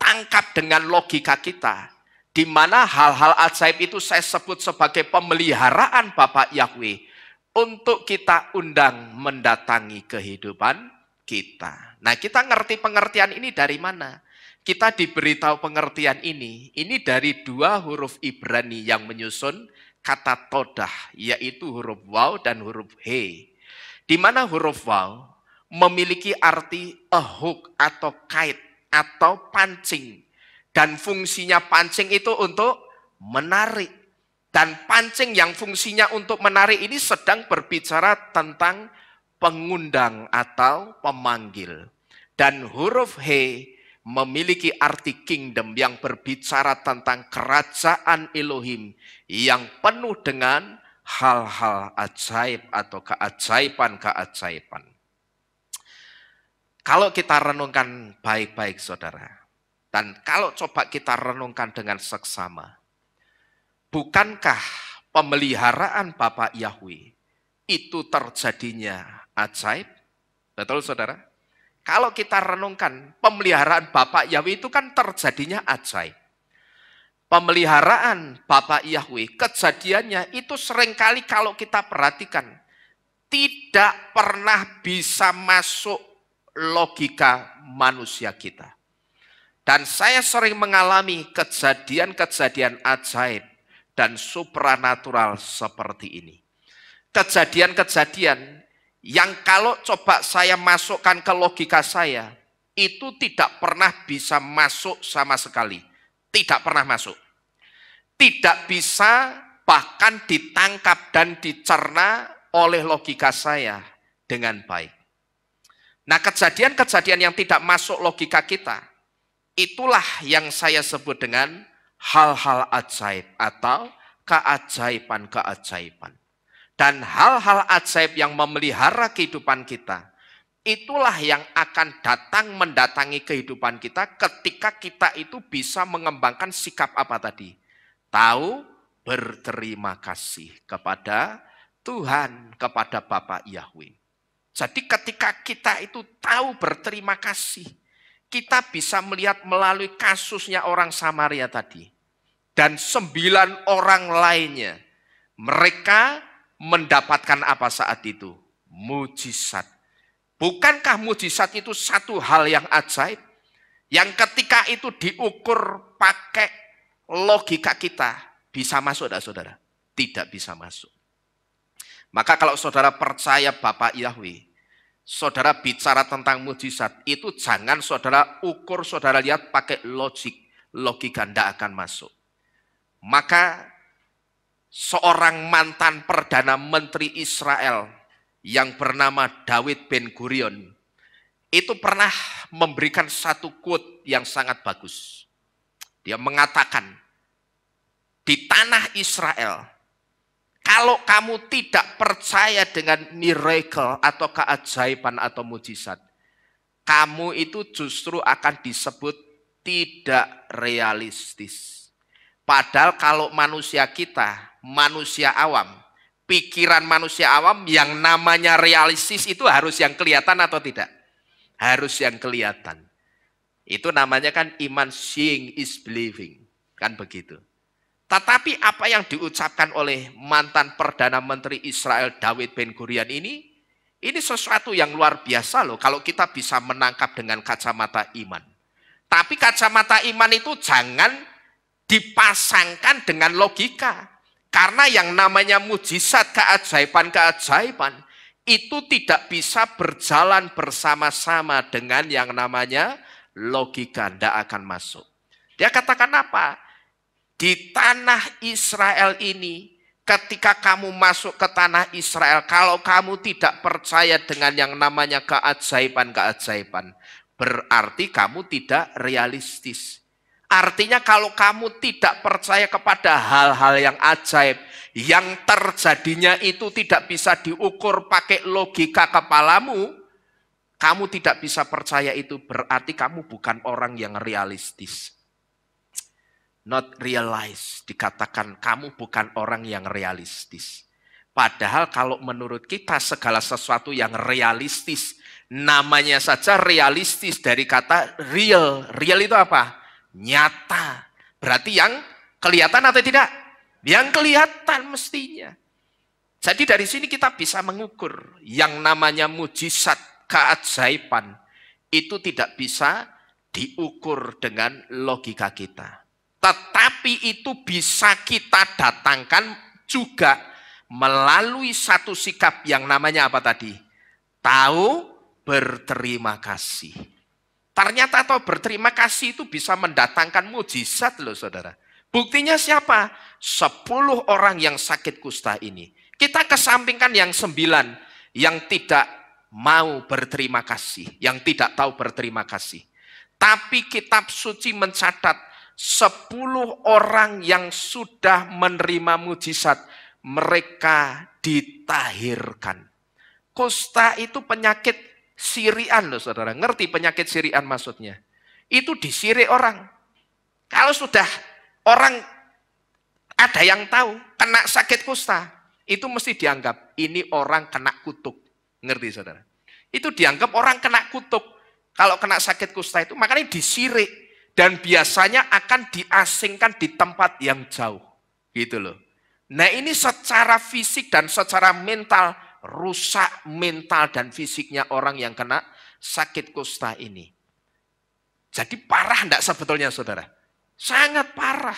tangkap dengan logika kita. Di mana hal-hal ajaib itu saya sebut sebagai pemeliharaan Bapak Yahweh. Untuk kita undang mendatangi kehidupan kita. Nah, kita ngerti pengertian ini dari mana? Kita diberitahu pengertian ini dari dua huruf Ibrani yang menyusun kata todah, yaitu huruf waw dan huruf he. Di mana huruf waw memiliki arti a hook atau kite atau pancing. Dan fungsinya pancing itu untuk menarik. Dan pancing yang fungsinya untuk menarik ini sedang berbicara tentang pengundang atau pemanggil. Dan huruf he memiliki arti kingdom yang berbicara tentang kerajaan Elohim yang penuh dengan hal-hal ajaib atau keajaiban-keajaiban. Kalau kita renungkan baik-baik saudara, dan kalau coba kita renungkan dengan seksama, bukankah pemeliharaan Bapak Yahweh itu terjadinya ajaib? Betul saudara? Kalau kita renungkan pemeliharaan Bapak Yahweh itu kan terjadinya ajaib. Pemeliharaan Bapak Yahweh kejadiannya itu seringkali kalau kita perhatikan tidak pernah bisa masuk logika manusia kita. Dan saya sering mengalami kejadian-kejadian ajaib dan supranatural seperti ini. Kejadian-kejadian yang kalau coba saya masukkan ke logika saya, itu tidak pernah bisa masuk sama sekali. Tidak pernah masuk. Tidak bisa bahkan ditangkap dan dicerna oleh logika saya dengan baik. Nah, kejadian-kejadian yang tidak masuk logika kita, itulah yang saya sebut dengan hal-hal ajaib atau keajaiban-keajaiban. Dan hal-hal ajaib yang memelihara kehidupan kita, itulah yang akan datang mendatangi kehidupan kita ketika kita itu bisa mengembangkan sikap apa tadi? Tahu berterima kasih kepada Tuhan, kepada Bapa Yahweh. Jadi ketika kita itu tahu berterima kasih, kita bisa melihat melalui kasusnya orang Samaria tadi. Dan 9 orang lainnya, mereka mendapatkan apa saat itu? Mujizat. Bukankah mujizat itu satu hal yang ajaib? Yang ketika itu diukur pakai logika kita, bisa masuk tidak saudara? Tidak bisa masuk. Maka kalau saudara percaya Bapak Yahweh, saudara bicara tentang mujizat, itu jangan saudara ukur, saudara lihat pakai logika tidak akan masuk. Maka seorang mantan Perdana Menteri Israel yang bernama David Ben Gurion itu pernah memberikan satu quote yang sangat bagus. Dia mengatakan, di tanah Israel, kalau kamu tidak percaya dengan miracle atau keajaiban atau mujizat, kamu itu justru akan disebut tidak realistis. Padahal kalau manusia kita, manusia awam, pikiran manusia awam yang namanya realistis itu harus yang kelihatan atau tidak? Harus yang kelihatan. Itu namanya kan iman, seeing is believing. Kan begitu. Tetapi apa yang diucapkan oleh mantan Perdana Menteri Israel David Ben Gurion ini sesuatu yang luar biasa loh kalau kita bisa menangkap dengan kacamata iman. Tapi kacamata iman itu jangan dipasangkan dengan logika. Karena yang namanya mujizat, keajaiban-keajaiban itu tidak bisa berjalan bersama-sama dengan yang namanya logika, tidak akan masuk. Dia katakan apa? Di tanah Israel ini, ketika kamu masuk ke tanah Israel, kalau kamu tidak percaya dengan yang namanya keajaiban-keajaiban, berarti kamu tidak realistis. Artinya kalau kamu tidak percaya kepada hal-hal yang ajaib, yang terjadinya itu tidak bisa diukur pakai logika kepalamu, kamu tidak bisa percaya itu, berarti kamu bukan orang yang realistis. Not realize, dikatakan kamu bukan orang yang realistis. Padahal kalau menurut kita segala sesuatu yang realistis, namanya saja realistis dari kata real. Real itu apa? Nyata. Berarti yang kelihatan atau tidak? Yang kelihatan mestinya. Jadi dari sini kita bisa mengukur yang namanya mujizat, keajaiban itu tidak bisa diukur dengan logika kita. Tetapi itu bisa kita datangkan juga melalui satu sikap yang namanya apa tadi? Tahu berterima kasih. Ternyata tahu berterima kasih itu bisa mendatangkan mujizat loh saudara. Buktinya siapa? 10 orang yang sakit kusta ini. Kita kesampingkan yang 9 yang tidak mau berterima kasih, yang tidak tahu berterima kasih. Tapi kitab suci mencatat 10 orang yang sudah menerima mujizat, mereka ditahirkan. Kusta itu penyakit sirian loh saudara. Ngerti penyakit sirian maksudnya? Itu disirik orang. Kalau sudah orang ada yang tahu kena sakit kusta, itu mesti dianggap ini orang kena kutuk. Ngerti saudara? Itu dianggap orang kena kutuk. Kalau kena sakit kusta itu makanya disirik. Dan biasanya akan diasingkan di tempat yang jauh. Gitu loh. Nah ini secara fisik dan secara mental, rusak mental dan fisiknya orang yang kena sakit kusta ini. Jadi parah enggak sebetulnya saudara? Sangat parah.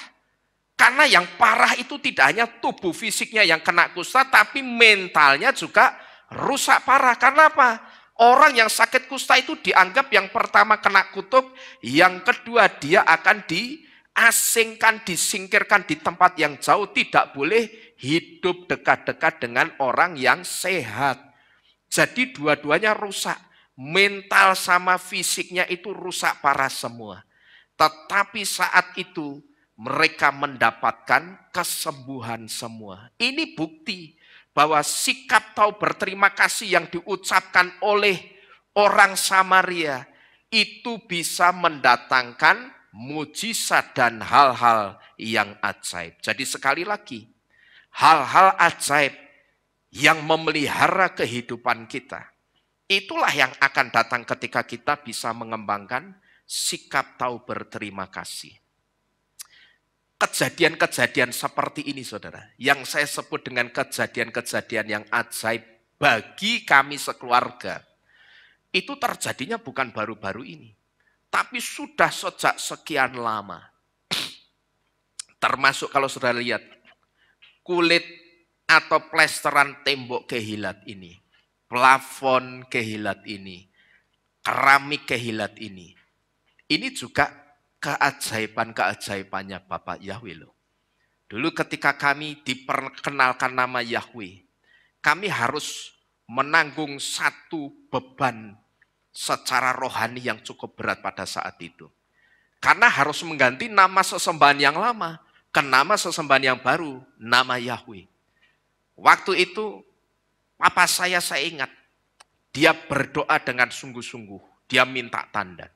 Karena yang parah itu tidak hanya tubuh fisiknya yang kena kusta, tapi mentalnya juga rusak parah. Karena apa? Orang yang sakit kusta itu dianggap yang pertama kena kutuk, yang kedua dia akan diasingkan, disingkirkan di tempat yang jauh, tidak boleh hidup dekat-dekat dengan orang yang sehat. Jadi dua-duanya rusak. mental sama fisiknya itu rusak parah semua. Tetapi saat itu mereka mendapatkan kesembuhan semua. Ini bukti bahwa sikap tahu berterima kasih yang diucapkan oleh orang Samaria itu bisa mendatangkan mujizat dan hal-hal yang ajaib. Jadi sekali lagi, hal-hal ajaib yang memelihara kehidupan kita, itulah yang akan datang ketika kita bisa mengembangkan sikap tahu berterima kasih. Kejadian-kejadian seperti ini saudara, yang saya sebut dengan kejadian-kejadian yang ajaib bagi kami sekeluarga, itu terjadinya bukan baru-baru ini, tapi sudah sejak sekian lama. Termasuk kalau saudara lihat, kulit atau plesteran tembok kehilat ini, plafon kehilat ini, keramik kehilat ini juga keajaiban-keajaibannya Bapak Yahweh loh. Dulu ketika kami diperkenalkan nama Yahweh, kami harus menanggung satu beban secara rohani yang cukup berat pada saat itu. Karena harus mengganti nama sesembahan yang lama ke nama sesembahan yang baru, nama Yahweh. Waktu itu, papa saya ingat, dia berdoa dengan sungguh-sungguh, dia minta tanda.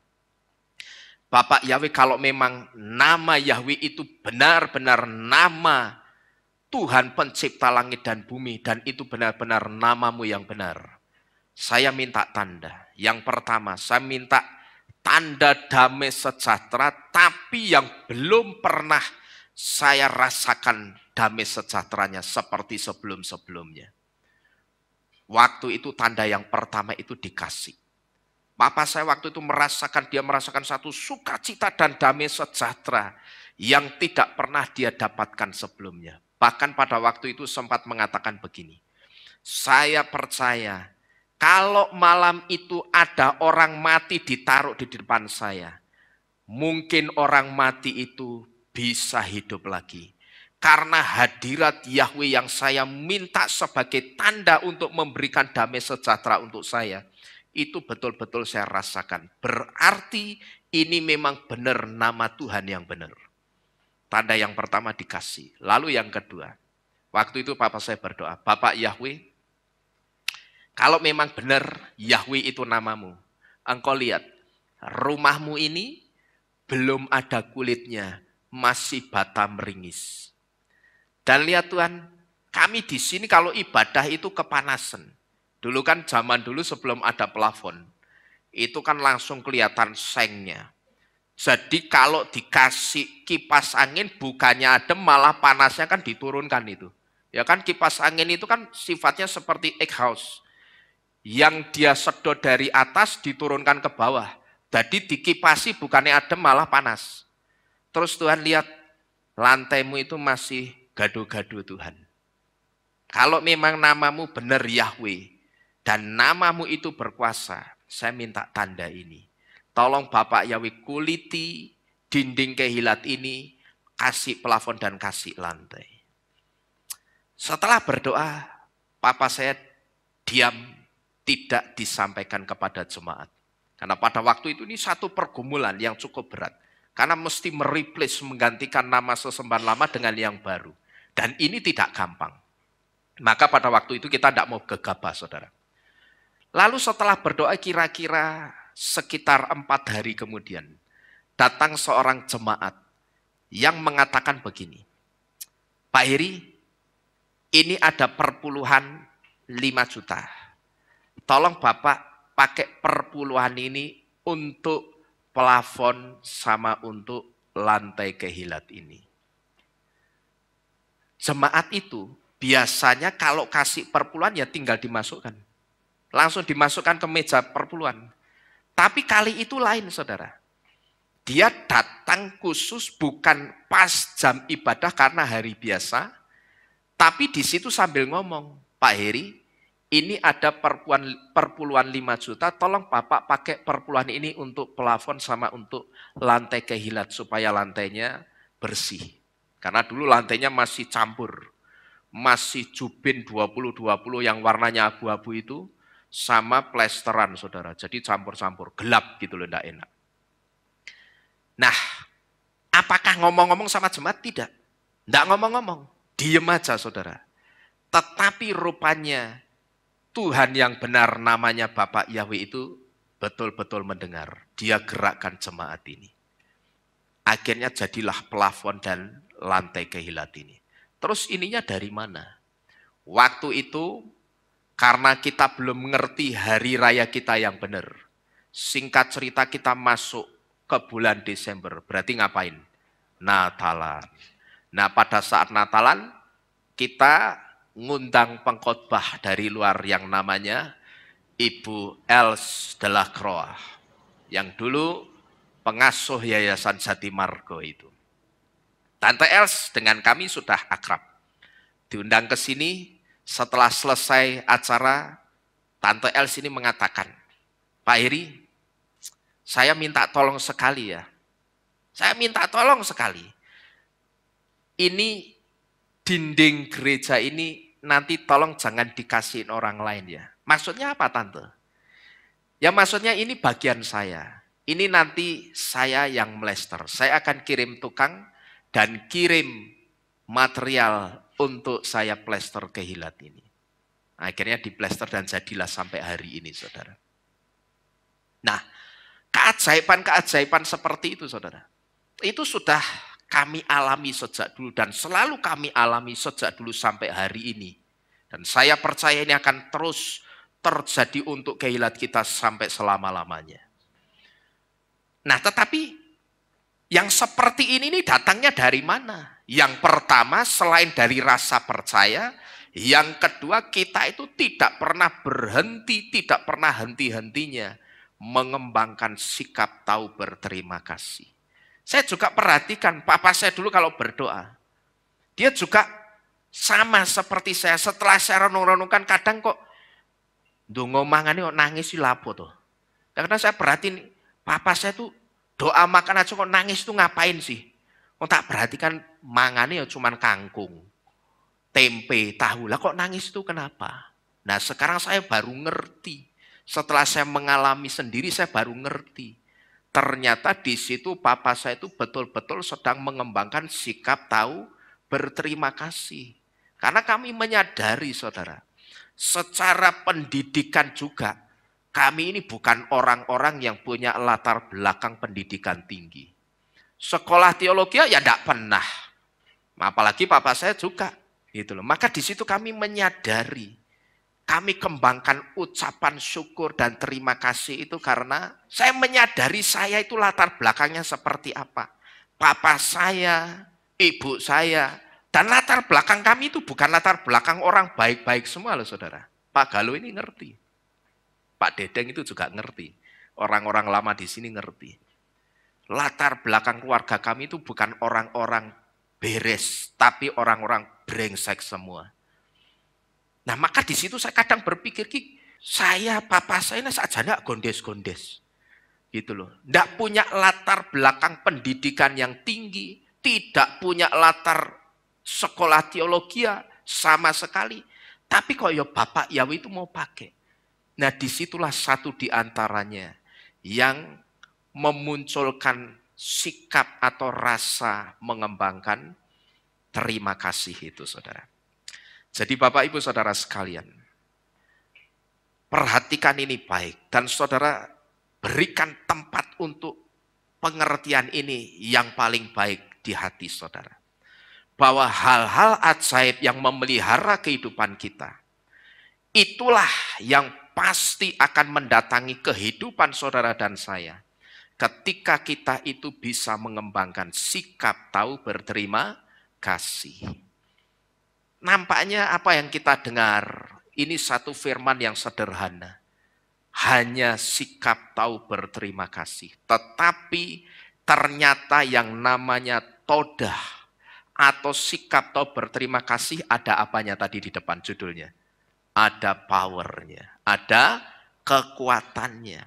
Bapak Yahweh, kalau memang nama Yahweh itu benar-benar nama Tuhan pencipta langit dan bumi, dan itu benar-benar namamu yang benar, saya minta tanda. Yang pertama, saya minta tanda damai sejahtera, tapi yang belum pernah saya rasakan damai sejahteranya seperti sebelum-sebelumnya. Waktu itu tanda yang pertama itu dikasih. Papa saya waktu itu dia merasakan satu sukacita dan damai sejahtera yang tidak pernah dia dapatkan sebelumnya. Bahkan pada waktu itu sempat mengatakan begini, saya percaya kalau malam itu ada orang mati ditaruh di depan saya, mungkin orang mati itu bisa hidup lagi. Karena hadirat Yahweh yang saya minta sebagai tanda untuk memberikan damai sejahtera untuk saya, itu betul-betul saya rasakan. Berarti ini memang benar nama Tuhan yang benar. Tanda yang pertama dikasih. Lalu yang kedua, waktu itu papa saya berdoa, Bapak Yahweh, kalau memang benar Yahweh itu namamu, engkau lihat rumahmu ini belum ada kulitnya, masih bata meringis. Dan lihat Tuhan, kami di sini kalau ibadah itu kepanasan. Dulu kan zaman dulu sebelum ada plafon, itu kan langsung kelihatan sengnya. Jadi kalau dikasih kipas angin bukannya adem, malah panasnya kan diturunkan itu. Ya kan kipas angin itu kan sifatnya seperti egg house. Yang dia sedot dari atas diturunkan ke bawah. Jadi dikipasi bukannya adem malah panas. Terus Tuhan lihat lantaimu itu masih gaduh-gaduh Tuhan. Kalau memang namamu benar Yahweh, dan namamu itu berkuasa, saya minta tanda ini. Tolong Bapak Yahweh kuliti dinding kehilat ini, kasih plafon dan kasih lantai. Setelah berdoa, papa saya diam, tidak disampaikan kepada jemaat. Karena pada waktu itu ini satu pergumulan yang cukup berat. Karena mesti mereplace, menggantikan nama sesembahan lama dengan yang baru. Dan ini tidak gampang. Maka pada waktu itu kita tidak mau gegabah saudara. Lalu setelah berdoa kira-kira sekitar 4 hari kemudian, datang seorang jemaat yang mengatakan begini, Pak Heri, ini ada perpuluhan 5 juta. Tolong Bapak pakai perpuluhan ini untuk plafon sama untuk lantai kehilat ini. Jemaat itu biasanya kalau kasih perpuluhan ya tinggal dimasukkan. Langsung dimasukkan ke meja perpuluhan. Tapi kali itu lain saudara. Dia datang khusus bukan pas jam ibadah karena hari biasa. Tapi di situ sambil ngomong, Pak Heri, ini ada perpuluhan 5 juta, tolong Bapak pakai perpuluhan ini untuk plafon sama untuk lantai kehilat supaya lantainya bersih. Karena dulu lantainya masih campur, masih jubin 20-20 yang warnanya abu-abu itu, sama plesteran, saudara. Jadi campur-campur, gelap gitu loh, enggak enak. Nah, apakah ngomong-ngomong sama jemaat? Tidak. Enggak ngomong-ngomong, diem aja saudara. Tetapi rupanya Tuhan yang benar namanya Bapak Yahweh itu betul-betul mendengar. Dia gerakkan jemaat ini. Akhirnya jadilah plafon dan lantai kehilat ini. Terus ininya dari mana? Waktu itu karena kita belum mengerti hari raya kita yang benar. Singkat cerita kita masuk ke bulan Desember. Berarti ngapain? Natalan. Nah pada saat Natalan kita ngundang pengkhotbah dari luar yang namanya Ibu Els de la Croix. Yang dulu pengasuh Yayasan Jatimargo itu. Tante Els dengan kami sudah akrab. Diundang ke sini, setelah selesai acara, Tante Els ini mengatakan, Pak Heri, saya minta tolong sekali ya. Saya minta tolong sekali. Ini dinding gereja ini nanti tolong jangan dikasihin orang lain ya. Maksudnya apa Tante? Ya maksudnya ini bagian saya. Ini nanti saya yang melester. Saya akan kirim tukang dan kirim material untuk saya plester kehilat ini. Akhirnya diplester dan jadilah sampai hari ini saudara. Nah, keajaiban-keajaiban seperti itu saudara. Itu sudah kami alami sejak dulu dan selalu kami alami sejak dulu sampai hari ini. Dan saya percaya ini akan terus terjadi untuk kehilat kita sampai selama-lamanya. Nah tetapi yang seperti ini datangnya dari mana? Yang pertama selain dari rasa percaya, yang kedua kita itu tidak pernah berhenti, tidak pernah henti-hentinya mengembangkan sikap tahu berterima kasih. Saya juga perhatikan papa saya dulu kalau berdoa, dia juga sama seperti saya. Setelah saya renung-renungkan kadang kok ndonga mangane kok nangis sih lapo tuh. Karena saya perhatiin papa saya tuh doa makan aja kok nangis tuh ngapain sih? Kok tak perhatikan mangane ya cuman kangkung, tempe, tahu. Lah kok nangis tuh kenapa? Nah sekarang saya baru ngerti. Setelah saya mengalami sendiri saya baru ngerti. Ternyata di situ papa saya itu betul-betul sedang mengembangkan sikap tahu berterima kasih. Karena kami menyadari saudara, secara pendidikan juga, kami ini bukan orang-orang yang punya latar belakang pendidikan tinggi. Sekolah teologi ya tidak pernah. Apalagi papa saya juga. Gitu loh. Maka di situ kami menyadari, kami kembangkan ucapan syukur dan terima kasih itu karena saya menyadari saya itu latar belakangnya seperti apa. Papa saya, ibu saya, dan latar belakang kami itu bukan latar belakang orang baik-baik semua loh saudara. Pak Galuh ini ngerti. Pak Dedeng itu juga ngerti. Orang-orang lama di sini ngerti. Latar belakang keluarga kami itu bukan orang-orang beres, tapi orang-orang brengsek semua. Nah maka di situ saya kadang berpikir, saya, papa saya ini saja enggak gondes-gondes. Gitu loh. Enggak punya latar belakang pendidikan yang tinggi, tidak punya latar sekolah teologi sama sekali. Tapi kok ya Bapak Yahweh itu mau pakai. Nah disitulah satu di antaranya yang memunculkan sikap atau rasa mengembangkan terima kasih itu saudara. Jadi Bapak Ibu Saudara sekalian, perhatikan ini baik dan saudara berikan tempat untuk pengertian ini yang paling baik di hati saudara. Bahwa hal-hal ajaib yang memelihara kehidupan kita, itulah yang pasti akan mendatangi kehidupan saudara dan saya. Ketika kita itu bisa mengembangkan sikap tahu berterima kasih. Nampaknya apa yang kita dengar, ini satu firman yang sederhana. Hanya sikap tahu berterima kasih. Tetapi ternyata yang namanya todah atau sikap tahu berterima kasih ada apanya tadi di depan judulnya. Ada powernya, ada kekuatannya.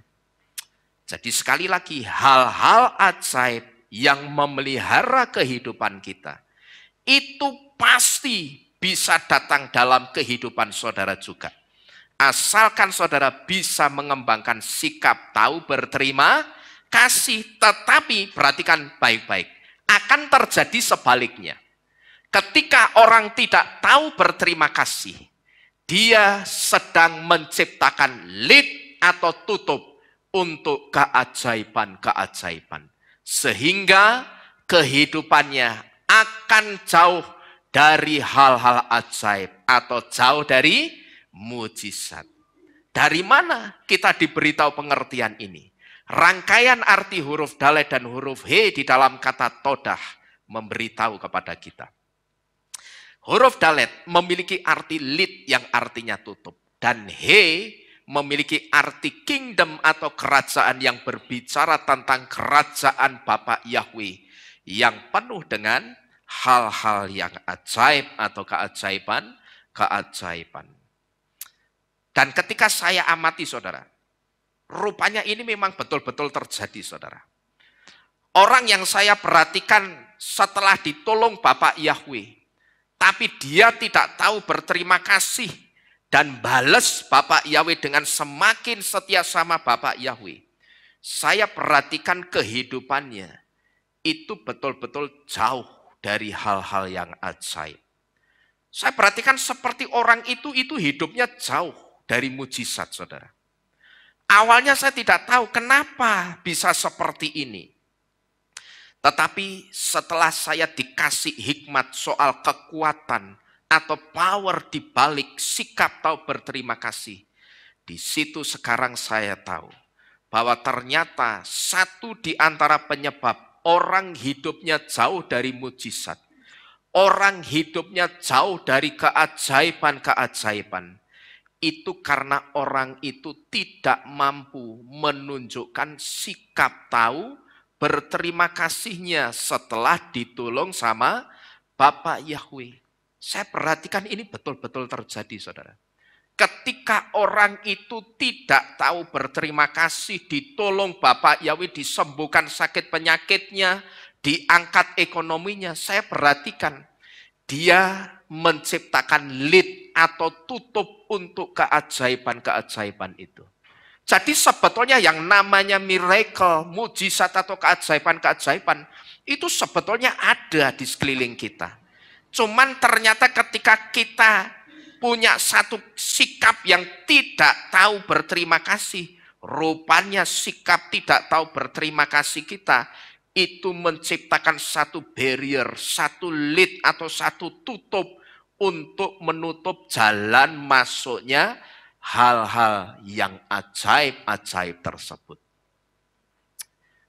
Jadi sekali lagi hal-hal ajaib yang memelihara kehidupan kita, itu pasti bisa datang dalam kehidupan saudara juga. Asalkan saudara bisa mengembangkan sikap tahu berterima kasih. Tetapi perhatikan baik-baik, akan terjadi sebaliknya. Ketika orang tidak tahu berterima kasih, dia sedang menciptakan lid atau tutup untuk keajaiban-keajaiban. Sehingga kehidupannya akan jauh dari hal-hal ajaib atau jauh dari mujizat. Dari mana kita diberitahu pengertian ini? Rangkaian arti huruf dalet dan huruf he di dalam kata todah memberitahu kepada kita. Huruf dalet memiliki arti lid yang artinya tutup. Dan he memiliki arti kingdom atau kerajaan yang berbicara tentang kerajaan Bapa Yahweh yang penuh dengan hal-hal yang ajaib atau keajaiban. Dan ketika saya amati saudara, rupanya ini memang betul-betul terjadi saudara. Orang yang saya perhatikan setelah ditolong Bapa Yahweh, tapi dia tidak tahu berterima kasih dan balas Bapa Yahweh dengan semakin setia sama Bapa Yahweh. Saya perhatikan kehidupannya itu betul-betul jauh dari hal-hal yang ajaib. Saya perhatikan seperti orang itu hidupnya jauh dari mujizat saudara. Awalnya saya tidak tahu kenapa bisa seperti ini. Tetapi setelah saya dikasih hikmat soal kekuatan atau power di balik sikap tahu berterima kasih, di situ sekarang saya tahu bahwa ternyata satu di antara penyebab orang hidupnya jauh dari mujizat, orang hidupnya jauh dari keajaiban-keajaiban, itu karena orang itu tidak mampu menunjukkan sikap tahu berterima kasihnya setelah ditolong sama Bapa Yahweh. Saya perhatikan ini betul-betul terjadi saudara. Ketika orang itu tidak tahu berterima kasih, ditolong Bapa Yahweh, disembuhkan sakit penyakitnya, diangkat ekonominya, saya perhatikan dia menciptakan lid atau tutup untuk keajaiban-keajaiban itu. Jadi sebetulnya yang namanya miracle, mujizat atau keajaiban-keajaiban itu sebetulnya ada di sekeliling kita. Cuman ternyata ketika kita punya satu sikap yang tidak tahu berterima kasih, rupanya sikap tidak tahu berterima kasih kita itu menciptakan satu barrier, satu lid atau satu tutup untuk menutup jalan masuknya hal-hal yang ajaib-ajaib tersebut.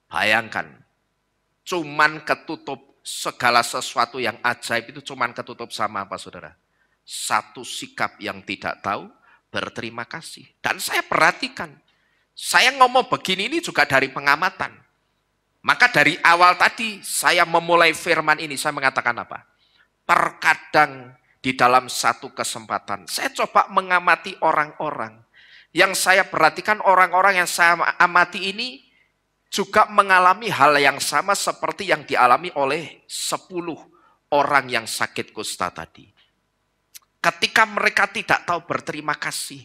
Bayangkan, cuman ketutup segala sesuatu yang ajaib itu cuman ketutup sama apa saudara? Satu sikap yang tidak tahu berterima kasih. Dan saya perhatikan, saya ngomong begini ini juga dari pengamatan. Maka dari awal tadi saya memulai firman ini, saya mengatakan apa? Terkadang di dalam satu kesempatan, saya coba mengamati orang-orang. Yang saya perhatikan orang-orang yang saya amati ini juga mengalami hal yang sama seperti yang dialami oleh 10 orang yang sakit kusta tadi. Ketika mereka tidak tahu berterima kasih,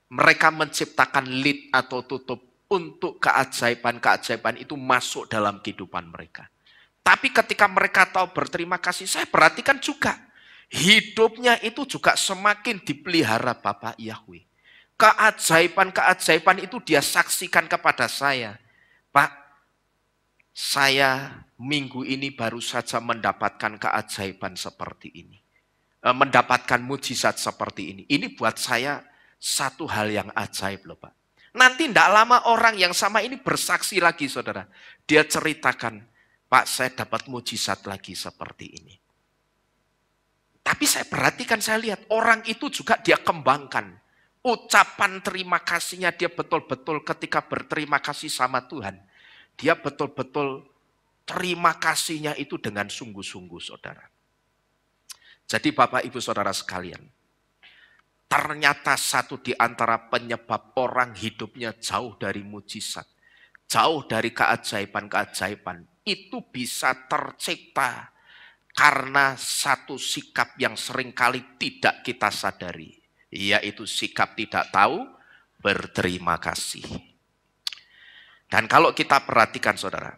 mereka menciptakan lid atau tutup untuk keajaiban-keajaiban itu masuk dalam kehidupan mereka. Tapi ketika mereka tahu berterima kasih, saya perhatikan juga hidupnya itu juga semakin dipelihara Bapa Yahweh. Keajaiban-keajaiban itu dia saksikan kepada saya. Pak, saya minggu ini baru saja mendapatkan keajaiban seperti ini. Mendapatkan mujizat seperti ini. Ini buat saya satu hal yang ajaib loh Pak. Nanti tidak lama orang yang sama ini bersaksi lagi saudara. Dia ceritakan, Pak saya dapat mujizat lagi seperti ini. Tapi saya perhatikan, saya lihat orang itu juga dia kembangkan. Ucapan terima kasihnya dia betul-betul ketika berterima kasih sama Tuhan. Dia betul-betul terima kasihnya itu dengan sungguh-sungguh saudara. Jadi Bapak Ibu Saudara sekalian, ternyata satu di antara penyebab orang hidupnya jauh dari mujizat, jauh dari keajaiban-keajaiban, itu bisa tercipta karena satu sikap yang seringkali tidak kita sadari. yaitu sikap tidak tahu berterima kasih. Dan kalau kita perhatikan saudara,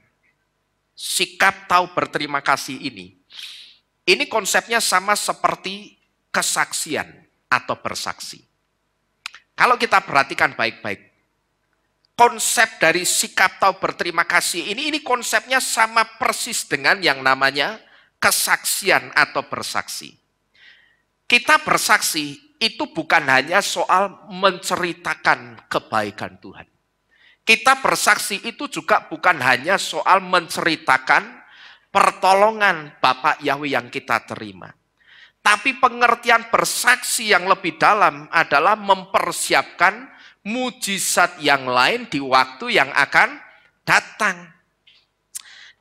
sikap tahu berterima kasih ini konsepnya sama seperti kesaksian atau bersaksi. Kalau kita perhatikan baik-baik, konsep dari sikap tahu berterima kasih ini konsepnya sama persis dengan yang namanya kesaksian atau bersaksi. Kita bersaksi itu bukan hanya soal menceritakan kebaikan Tuhan. Kita bersaksi itu juga bukan hanya soal menceritakan pertolongan Bapa Yahweh yang kita terima. Tapi pengertian bersaksi yang lebih dalam adalah mempersiapkan mujizat yang lain di waktu yang akan datang.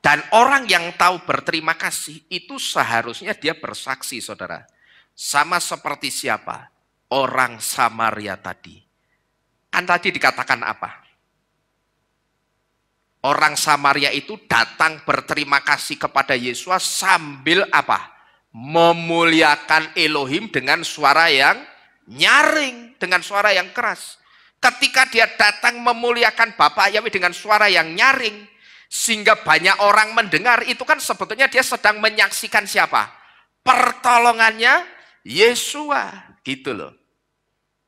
Dan orang yang tahu berterima kasih itu seharusnya dia bersaksi, saudara. Sama seperti siapa? Orang Samaria tadi. Kan tadi dikatakan apa? Orang Samaria itu datang berterima kasih kepada Yesus sambil apa? Memuliakan Elohim dengan suara yang nyaring, dengan suara yang keras. Ketika dia datang memuliakan Bapa Yahweh dengan suara yang nyaring, sehingga banyak orang mendengar, itu kan sebetulnya dia sedang menyaksikan siapa? Pertolongannya Yesua, gitu loh.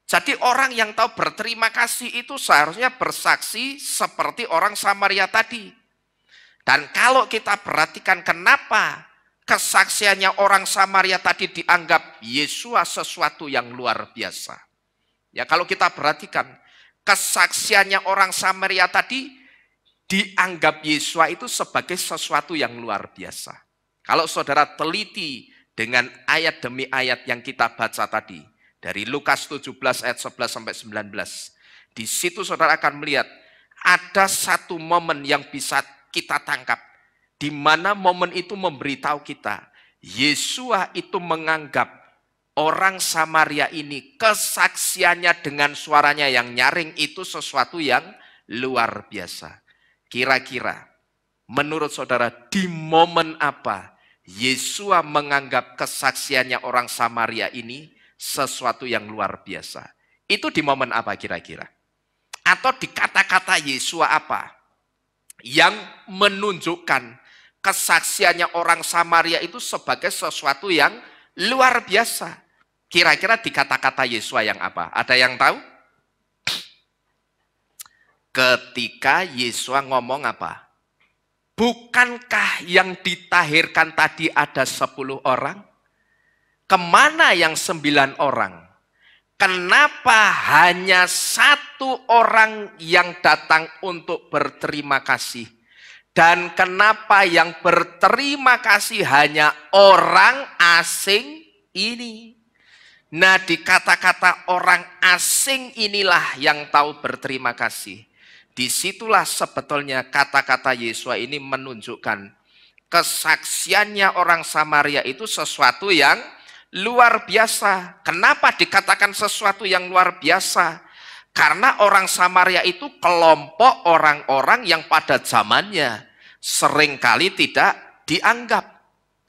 Jadi orang yang tahu berterima kasih itu seharusnya bersaksi seperti orang Samaria tadi. Dan kalau kita perhatikan kenapa kesaksiannya orang Samaria tadi dianggap Yesua sesuatu yang luar biasa. Ya kalau kita perhatikan kesaksiannya orang Samaria tadi dianggap Yesua itu sebagai sesuatu yang luar biasa. Kalau saudara teliti dengan ayat demi ayat yang kita baca tadi, dari Lukas 17 ayat 11 sampai 19. Di situ saudara akan melihat ada satu momen yang bisa kita tangkap. Di mana momen itu memberitahu kita, Yesua itu menganggap orang Samaria ini kesaksiannya dengan suaranya yang nyaring itu sesuatu yang luar biasa. Kira-kira menurut saudara di momen apa Yesua menganggap kesaksiannya orang Samaria ini sesuatu yang luar biasa? Itu di momen apa kira-kira? Atau di kata-kata Yesua apa yang menunjukkan kesaksiannya orang Samaria itu sebagai sesuatu yang luar biasa? Kira-kira di kata-kata Yesua yang apa? Ada yang tahu? Ketika Yesua ngomong apa? Bukankah yang ditahirkan tadi ada 10 orang? Kemana yang 9 orang? Kenapa hanya 1 orang yang datang untuk berterima kasih? Dan kenapa yang berterima kasih hanya orang asing ini? Nah, di kata-kata orang asing inilah yang tahu berterima kasih. Disitulah sebetulnya kata-kata Yesua ini menunjukkan kesaksiannya orang Samaria itu sesuatu yang luar biasa. Kenapa dikatakan sesuatu yang luar biasa? Karena orang Samaria itu kelompok orang-orang yang pada zamannya seringkali tidak dianggap.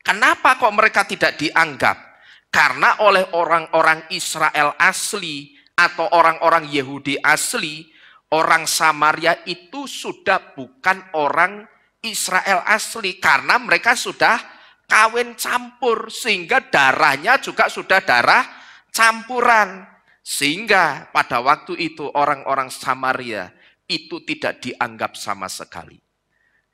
Kenapa kok mereka tidak dianggap? Karena oleh orang-orang Israel asli atau orang-orang Yahudi asli, orang Samaria itu sudah bukan orang Israel asli karena mereka sudah kawin campur sehingga darahnya juga sudah darah campuran. Sehingga pada waktu itu orang-orang Samaria itu tidak dianggap sama sekali.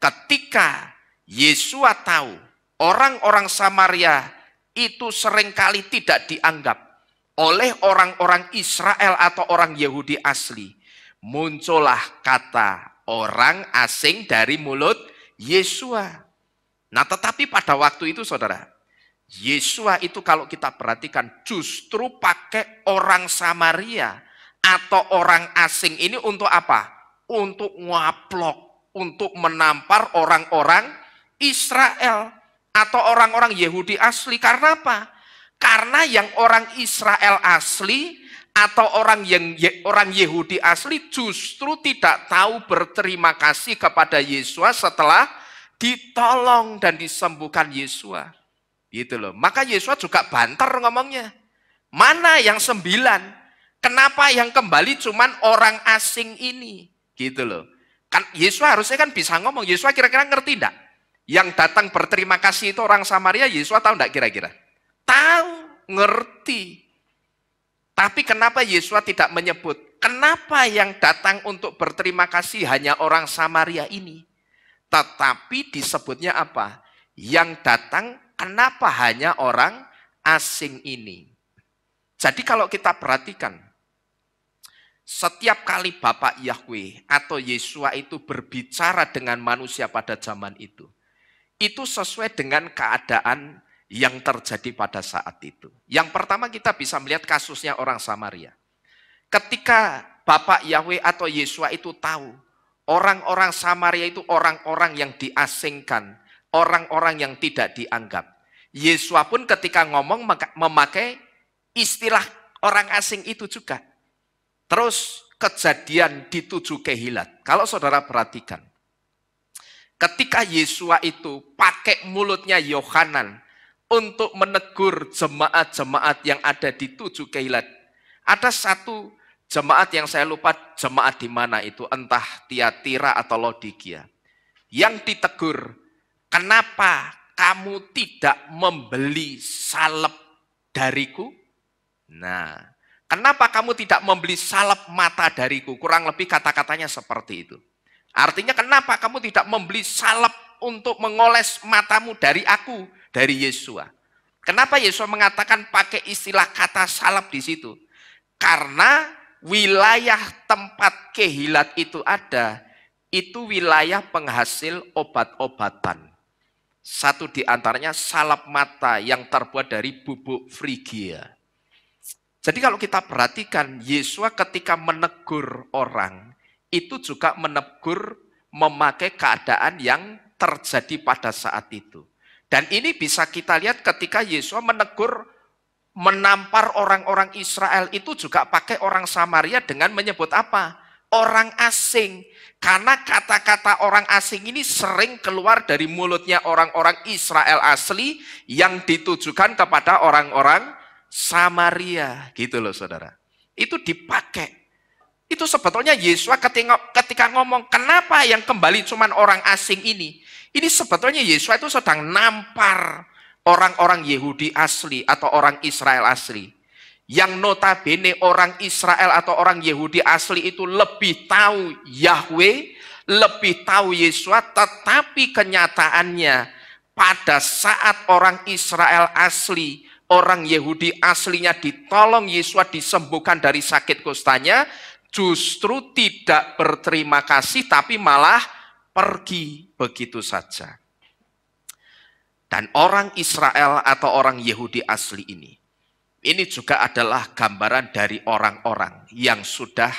Ketika Yesua tahu orang-orang Samaria itu seringkali tidak dianggap oleh orang-orang Israel atau orang Yahudi asli, muncullah kata orang asing dari mulut Yesua. Nah, tetapi pada waktu itu saudara, Yesua itu kalau kita perhatikan justru pakai orang Samaria atau orang asing ini untuk apa? Untuk ngaplok, untuk menampar orang-orang Israel atau orang-orang Yahudi asli. Karena apa? Karena yang orang Israel asli atau orang Yahudi asli justru tidak tahu berterima kasih kepada Yesua setelah ditolong dan disembuhkan Yesua. Gitu loh. Maka Yesua juga banter ngomongnya. Mana yang 9? Kenapa yang kembali cuman orang asing ini? Gitu loh. Kan Yesus harusnya kan bisa ngomong. Yesus kira-kira ngerti enggak? Yang datang berterima kasih itu orang Samaria, Yesus tahu enggak kira-kira? Tahu, ngerti. Tapi kenapa Yesus tidak menyebut? Kenapa yang datang untuk berterima kasih hanya orang Samaria ini? Tetapi disebutnya apa? Yang datang kenapa hanya orang asing ini? Jadi kalau kita perhatikan, setiap kali Bapak Yahweh atau Yesua itu berbicara dengan manusia pada zaman itu sesuai dengan keadaan yang terjadi pada saat itu. Yang pertama kita bisa melihat kasusnya orang Samaria. Ketika Bapak Yahweh atau Yesua itu tahu, orang-orang Samaria itu orang-orang yang diasingkan, orang-orang yang tidak dianggap. Yesua pun ketika ngomong memakai istilah orang asing itu juga. Terus kejadian di 7 Kehilat. Kalau saudara perhatikan, ketika Yesua itu pakai mulutnya Yohanan untuk menegur jemaat-jemaat yang ada di 7 Kehilat. Ada satu jemaat yang saya lupa jemaat di mana itu, entah Tiatira atau Laodikia. Yang ditegur, kenapa kamu tidak membeli salep dariku? Nah, kenapa kamu tidak membeli salep mata dariku? Kurang lebih kata-katanya seperti itu. Artinya kenapa kamu tidak membeli salep untuk mengoles matamu dari aku, dari Yesua? Kenapa Yesua mengatakan pakai istilah kata salep di situ? Karena wilayah tempat Kehilat itu ada, itu wilayah penghasil obat-obatan. Satu di antaranya salep mata yang terbuat dari bubuk Frigia. Jadi kalau kita perhatikan, Yesua ketika menegur orang, itu juga menegur memakai keadaan yang terjadi pada saat itu. Dan ini bisa kita lihat ketika Yesua menegur, menampar orang-orang Israel, itu juga pakai orang Samaria dengan menyebut apa? Orang asing. Karena kata-kata orang asing ini sering keluar dari mulutnya orang-orang Israel asli yang ditujukan kepada orang-orang Samaria. Gitu loh saudara. Itu dipakai. Itu sebetulnya Yesus ketika ngomong, kenapa yang kembali cuman orang asing ini? Ini sebetulnya Yesus itu sedang nampar orang-orang Yahudi asli atau orang Israel asli. Yang notabene orang Israel atau orang Yahudi asli itu lebih tahu Yahweh, lebih tahu Yesua, tetapi kenyataannya pada saat orang Israel asli, orang Yahudi aslinya ditolong Yesua disembuhkan dari sakit kustanya, justru tidak berterima kasih tapi malah pergi begitu saja. Dan orang Israel atau orang Yahudi asli ini juga adalah gambaran dari orang-orang yang sudah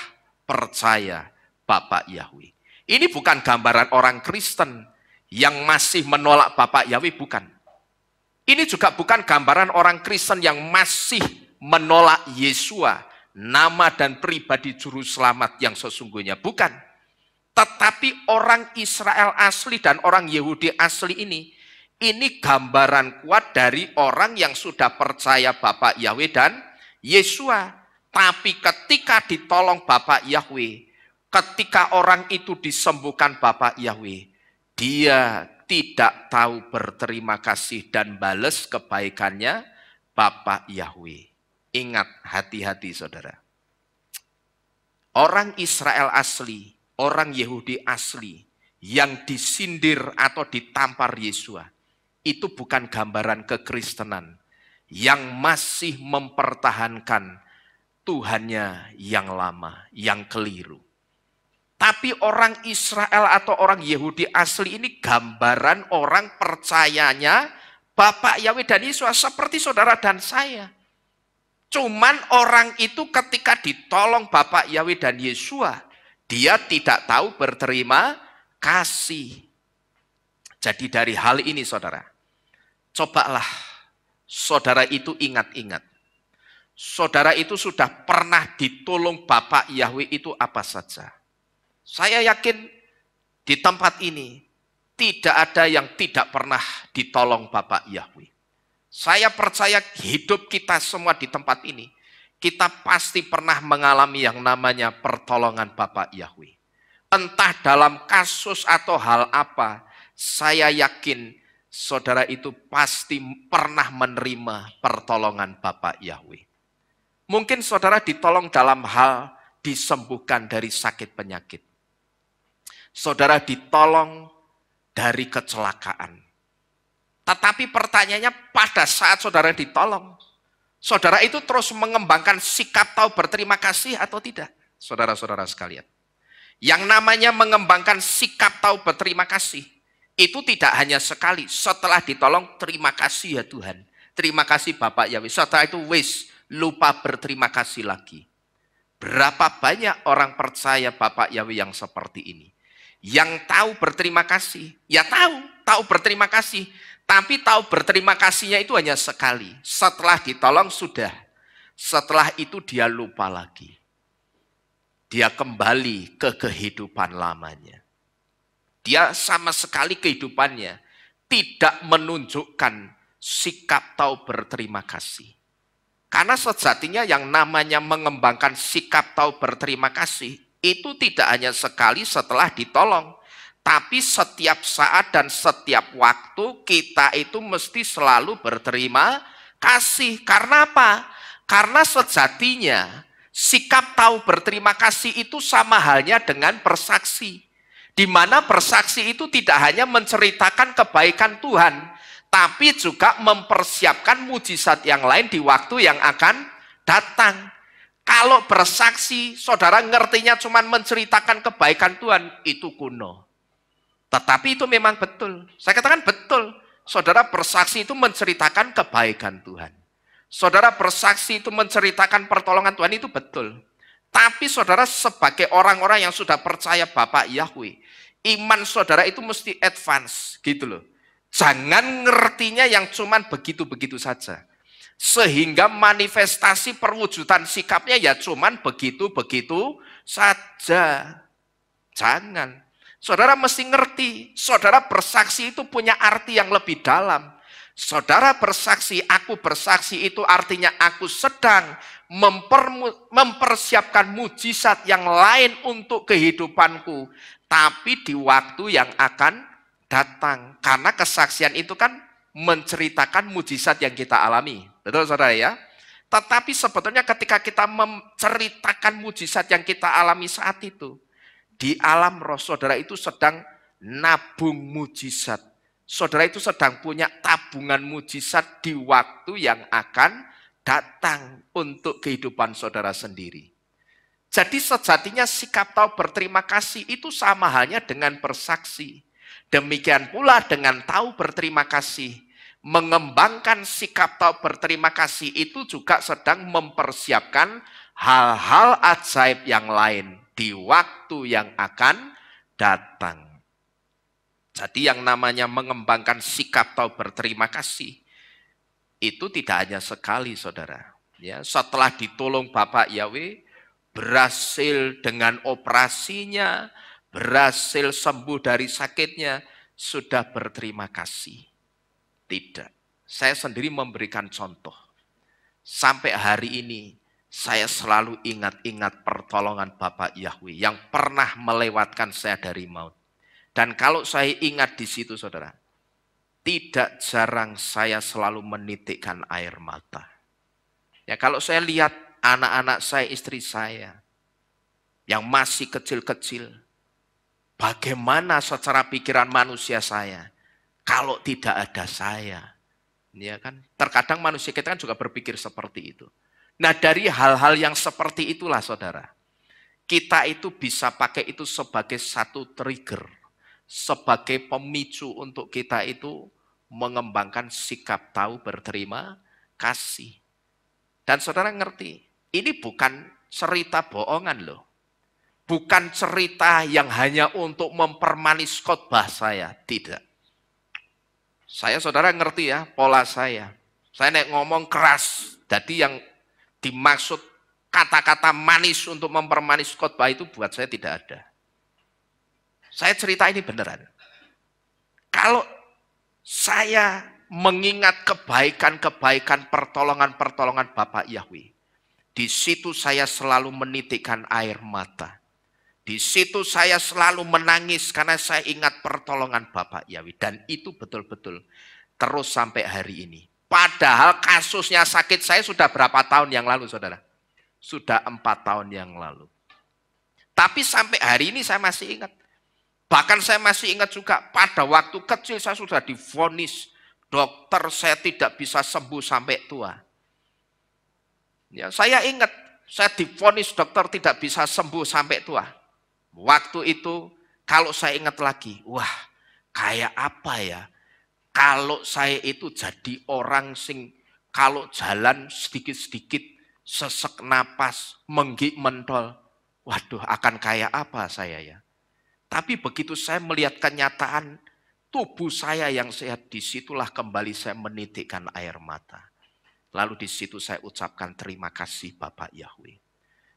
percaya Bapak Yahweh. Ini bukan gambaran orang Kristen yang masih menolak Bapak Yahweh, bukan. Ini juga bukan gambaran orang Kristen yang masih menolak Yesua, nama dan pribadi juru selamat yang sesungguhnya, bukan. Tetapi orang Israel asli dan orang Yahudi asli ini gambaran kuat dari orang yang sudah percaya Bapak Yahweh dan Yesua. Tapi ketika ditolong Bapak Yahweh, ketika orang itu disembuhkan Bapak Yahweh, dia tidak tahu berterima kasih dan balas kebaikannya Bapak Yahweh. Ingat, hati-hati saudara. Orang Israel asli, orang Yahudi asli yang disindir atau ditampar Yesua, itu bukan gambaran kekristenan yang masih mempertahankan Tuhannya yang lama, yang keliru. Tapi orang Israel atau orang Yahudi asli ini gambaran orang percayanya Bapak Yahweh dan Yesus seperti saudara dan saya. Cuman orang itu ketika ditolong Bapak Yahweh dan Yesua, dia tidak tahu berterima kasih. Jadi dari hal ini saudara, cobalah saudara itu ingat-ingat. Saudara itu sudah pernah ditolong Bapak Yahweh itu apa saja. Saya yakin di tempat ini tidak ada yang tidak pernah ditolong Bapak Yahweh. Saya percaya hidup kita semua di tempat ini, kita pasti pernah mengalami yang namanya pertolongan Bapa Yahweh. Entah dalam kasus atau hal apa, saya yakin saudara itu pasti pernah menerima pertolongan Bapa Yahweh. Mungkin saudara ditolong dalam hal disembuhkan dari sakit penyakit. Saudara ditolong dari kecelakaan. Tetapi pertanyaannya pada saat saudara ditolong, saudara itu terus mengembangkan sikap tahu berterima kasih atau tidak? Saudara-saudara sekalian. Yang namanya mengembangkan sikap tahu berterima kasih, itu tidak hanya sekali. Setelah ditolong, terima kasih ya Tuhan. Terima kasih Bapak Yahweh. Setelah itu lupa berterima kasih lagi. Berapa banyak orang percaya Bapak Yahweh yang seperti ini? Yang tahu berterima kasih, ya tahu berterima kasih. Tapi tahu berterima kasihnya itu hanya sekali. Setelah ditolong sudah. Setelah itu dia lupa lagi. Dia kembali ke kehidupan lamanya. Dia sama sekali kehidupannya tidak menunjukkan sikap tahu berterima kasih. Karena sejatinya yang namanya mengembangkan sikap tahu berterima kasih itu tidak hanya sekali setelah ditolong. Tapi setiap saat dan setiap waktu kita itu mesti selalu berterima kasih. Karena apa? Karena sejatinya sikap tahu berterima kasih itu sama halnya dengan bersaksi. Di mana bersaksi itu tidak hanya menceritakan kebaikan Tuhan, tapi juga mempersiapkan mujizat yang lain di waktu yang akan datang. Kalau bersaksi, saudara ngertinya cuma menceritakan kebaikan Tuhan, itu kuno. Tetapi itu memang betul. Saya katakan betul. Saudara bersaksi itu menceritakan kebaikan Tuhan. Saudara bersaksi itu menceritakan pertolongan Tuhan, itu betul. Tapi saudara sebagai orang-orang yang sudah percaya Bapak Yahweh, iman saudara itu mesti advance gitu loh. Jangan ngertinya yang cuman begitu-begitu saja. Sehingga manifestasi perwujudan sikapnya ya cuman begitu-begitu saja. Jangan. Saudara mesti ngerti, saudara bersaksi itu punya arti yang lebih dalam. Saudara bersaksi, aku bersaksi itu artinya aku sedang mempersiapkan mujizat yang lain untuk kehidupanku. Tapi di waktu yang akan datang. Karena kesaksian itu kan menceritakan mujizat yang kita alami. Betul saudara ya? Tetapi sebetulnya ketika kita menceritakan mujizat yang kita alami saat itu, di alam roh saudara itu sedang nabung mujizat. Saudara itu sedang punya tabungan mujizat di waktu yang akan datang untuk kehidupan saudara sendiri. Jadi sejatinya sikap tahu berterima kasih itu sama halnya dengan bersaksi. Demikian pula dengan tahu berterima kasih. Mengembangkan sikap tahu berterima kasih itu juga sedang mempersiapkan hal-hal ajaib yang lain di waktu yang akan datang. Jadi yang namanya mengembangkan sikap tahu berterima kasih itu tidak hanya sekali saudara. Ya, setelah ditolong Bapak Yahweh, berhasil dengan operasinya, berhasil sembuh dari sakitnya, sudah berterima kasih. Tidak. Saya sendiri memberikan contoh. Sampai hari ini, saya selalu ingat-ingat pertolongan Bapak Yahweh yang pernah melewatkan saya dari maut. Dan kalau saya ingat di situ saudara, tidak jarang saya selalu menitikkan air mata. Ya kalau saya lihat anak-anak saya, istri saya, yang masih kecil-kecil, bagaimana secara pikiran manusia saya, kalau tidak ada saya. Ya kan? Terkadang manusia kita kan juga berpikir seperti itu. Nah dari hal-hal yang seperti itulah saudara, kita itu bisa pakai itu sebagai satu trigger, sebagai pemicu untuk kita itu mengembangkan sikap tahu berterima kasih. Dan saudara ngerti, ini bukan cerita bohongan loh. Bukan cerita yang hanya untuk mempermanis khotbah saya, tidak. Saya saudara ngerti ya pola saya. Saya ngomong keras, jadi yang dimaksud kata-kata manis untuk mempermanis khotbah itu buat saya tidak ada. Saya cerita ini beneran. Kalau saya mengingat kebaikan-kebaikan pertolongan-pertolongan Bapak Yahweh. Di situ saya selalu menitikkan air mata. Di situ saya selalu menangis karena saya ingat pertolongan Bapak Yahweh. Dan itu betul-betul terus sampai hari ini. Padahal kasusnya sakit saya sudah berapa tahun yang lalu, saudara? Sudah 4 tahun yang lalu. Tapi sampai hari ini saya masih ingat. Bahkan saya masih ingat juga pada waktu kecil saya sudah divonis. Dokter saya tidak bisa sembuh sampai tua. Ya, saya ingat, saya divonis dokter tidak bisa sembuh sampai tua. Waktu itu, kalau saya ingat lagi, wah, kayak apa ya? Kalau saya itu jadi orang sing, kalau jalan sedikit-sedikit, sesek napas, menggik mentol. Waduh, akan kayak apa saya ya? Tapi begitu saya melihat kenyataan tubuh saya yang sehat, disitulah kembali saya menitikkan air mata. Lalu di situ saya ucapkan terima kasih Bapak Yahweh.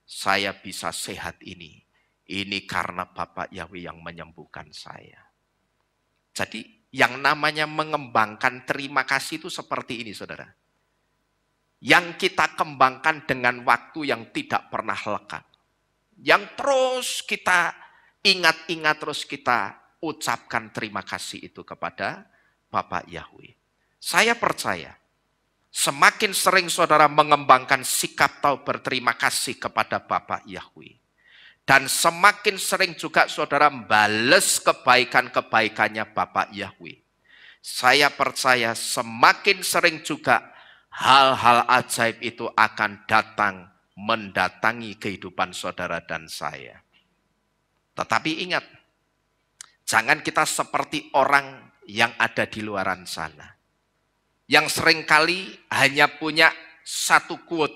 Saya bisa sehat ini karena Bapak Yahweh yang menyembuhkan saya. Jadi yang namanya mengembangkan terima kasih itu seperti ini, saudara. Yang kita kembangkan dengan waktu yang tidak pernah lekang. Yang terus kita ingat-ingat, terus kita ucapkan terima kasih itu kepada Bapak Yahweh. Saya percaya, semakin sering saudara mengembangkan sikap tahu berterima kasih kepada Bapak Yahweh. Dan semakin sering juga saudara membalas kebaikan-kebaikannya Bapak Yahweh. Saya percaya semakin sering juga hal-hal ajaib itu akan datang mendatangi kehidupan saudara dan saya. Tetapi ingat, jangan kita seperti orang yang ada di luaran sana. Yang seringkali hanya punya satu quote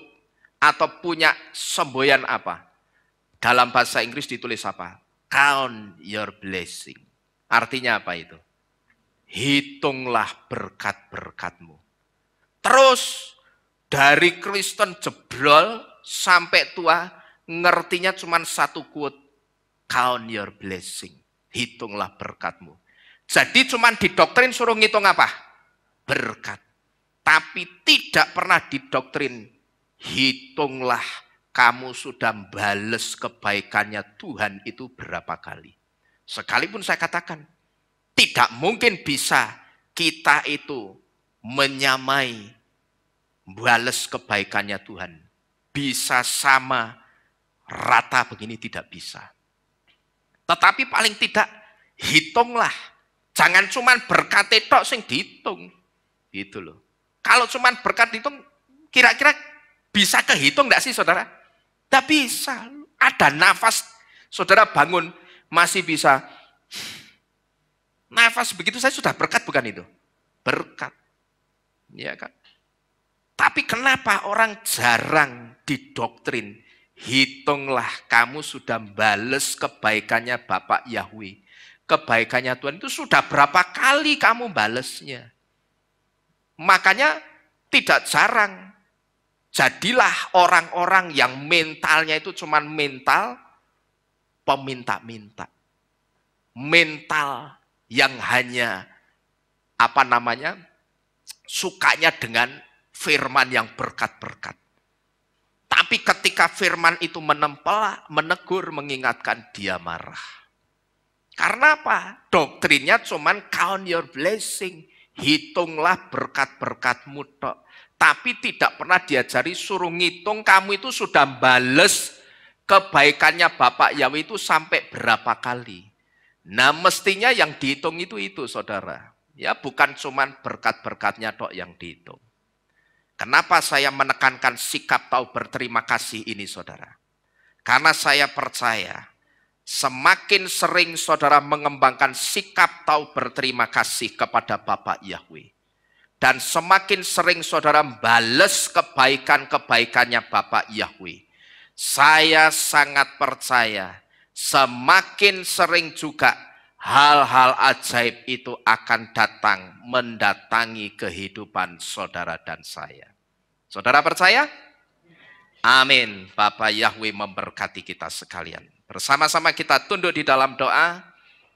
atau punya semboyan apa? Dalam bahasa Inggris ditulis apa? Count your blessing. Artinya apa itu? Hitunglah berkat-berkatmu. Terus dari Kristen jebrol sampai tua ngertinya cuma satu quote. Count your blessing. Hitunglah berkatmu. Jadi cuma didoktrin suruh ngitung apa? Berkat. Tapi tidak pernah didoktrin, hitunglah kamu sudah bales kebaikannya Tuhan itu berapa kali. Sekalipun saya katakan, tidak mungkin bisa kita itu menyamai bales kebaikannya Tuhan. Bisa sama rata begini tidak bisa. Tetapi paling tidak hitunglah. Jangan cuma berkat tok sing dihitung. Gitu loh. Kalau cuma berkat dihitung, kira-kira bisa kehitung enggak sih saudara? Tidak bisa. Ada nafas, saudara bangun masih bisa. Nafas begitu saya sudah berkat bukan itu? Berkat. Ya kan? Tapi kenapa orang jarang didoktrin? Hitunglah kamu sudah bales kebaikannya Bapak Yahweh. Kebaikannya Tuhan itu sudah berapa kali kamu balesnya? Makanya tidak jarang. Jadilah orang-orang yang mentalnya itu cuma mental peminta-minta. Mental yang hanya sukanya dengan firman yang berkat-berkat. Tapi ketika firman itu menegur, mengingatkan, dia marah. Karena apa? Doktrinnya cuma count your blessing. Hitunglah berkat-berkatmu tok. Tapi tidak pernah diajari suruh ngitung kamu itu sudah bales kebaikannya Bapak Yahweh itu sampai berapa kali. Nah mestinya yang dihitung itu saudara. Ya bukan cuma berkat-berkatnya tok yang dihitung. Kenapa saya menekankan sikap tahu berterima kasih ini saudara? Karena saya percaya semakin sering saudara mengembangkan sikap tahu berterima kasih kepada Bapak Yahweh. Dan semakin sering saudara balas kebaikan-kebaikannya Bapak Yahweh. Saya sangat percaya semakin sering juga hal-hal ajaib itu akan datang mendatangi kehidupan saudara dan saya. Saudara percaya? Amin. Bapak Yahweh memberkati kita sekalian. Bersama-sama kita tunduk di dalam doa.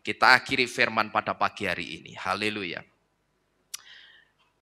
Kita akhiri firman pada pagi hari ini. Haleluya.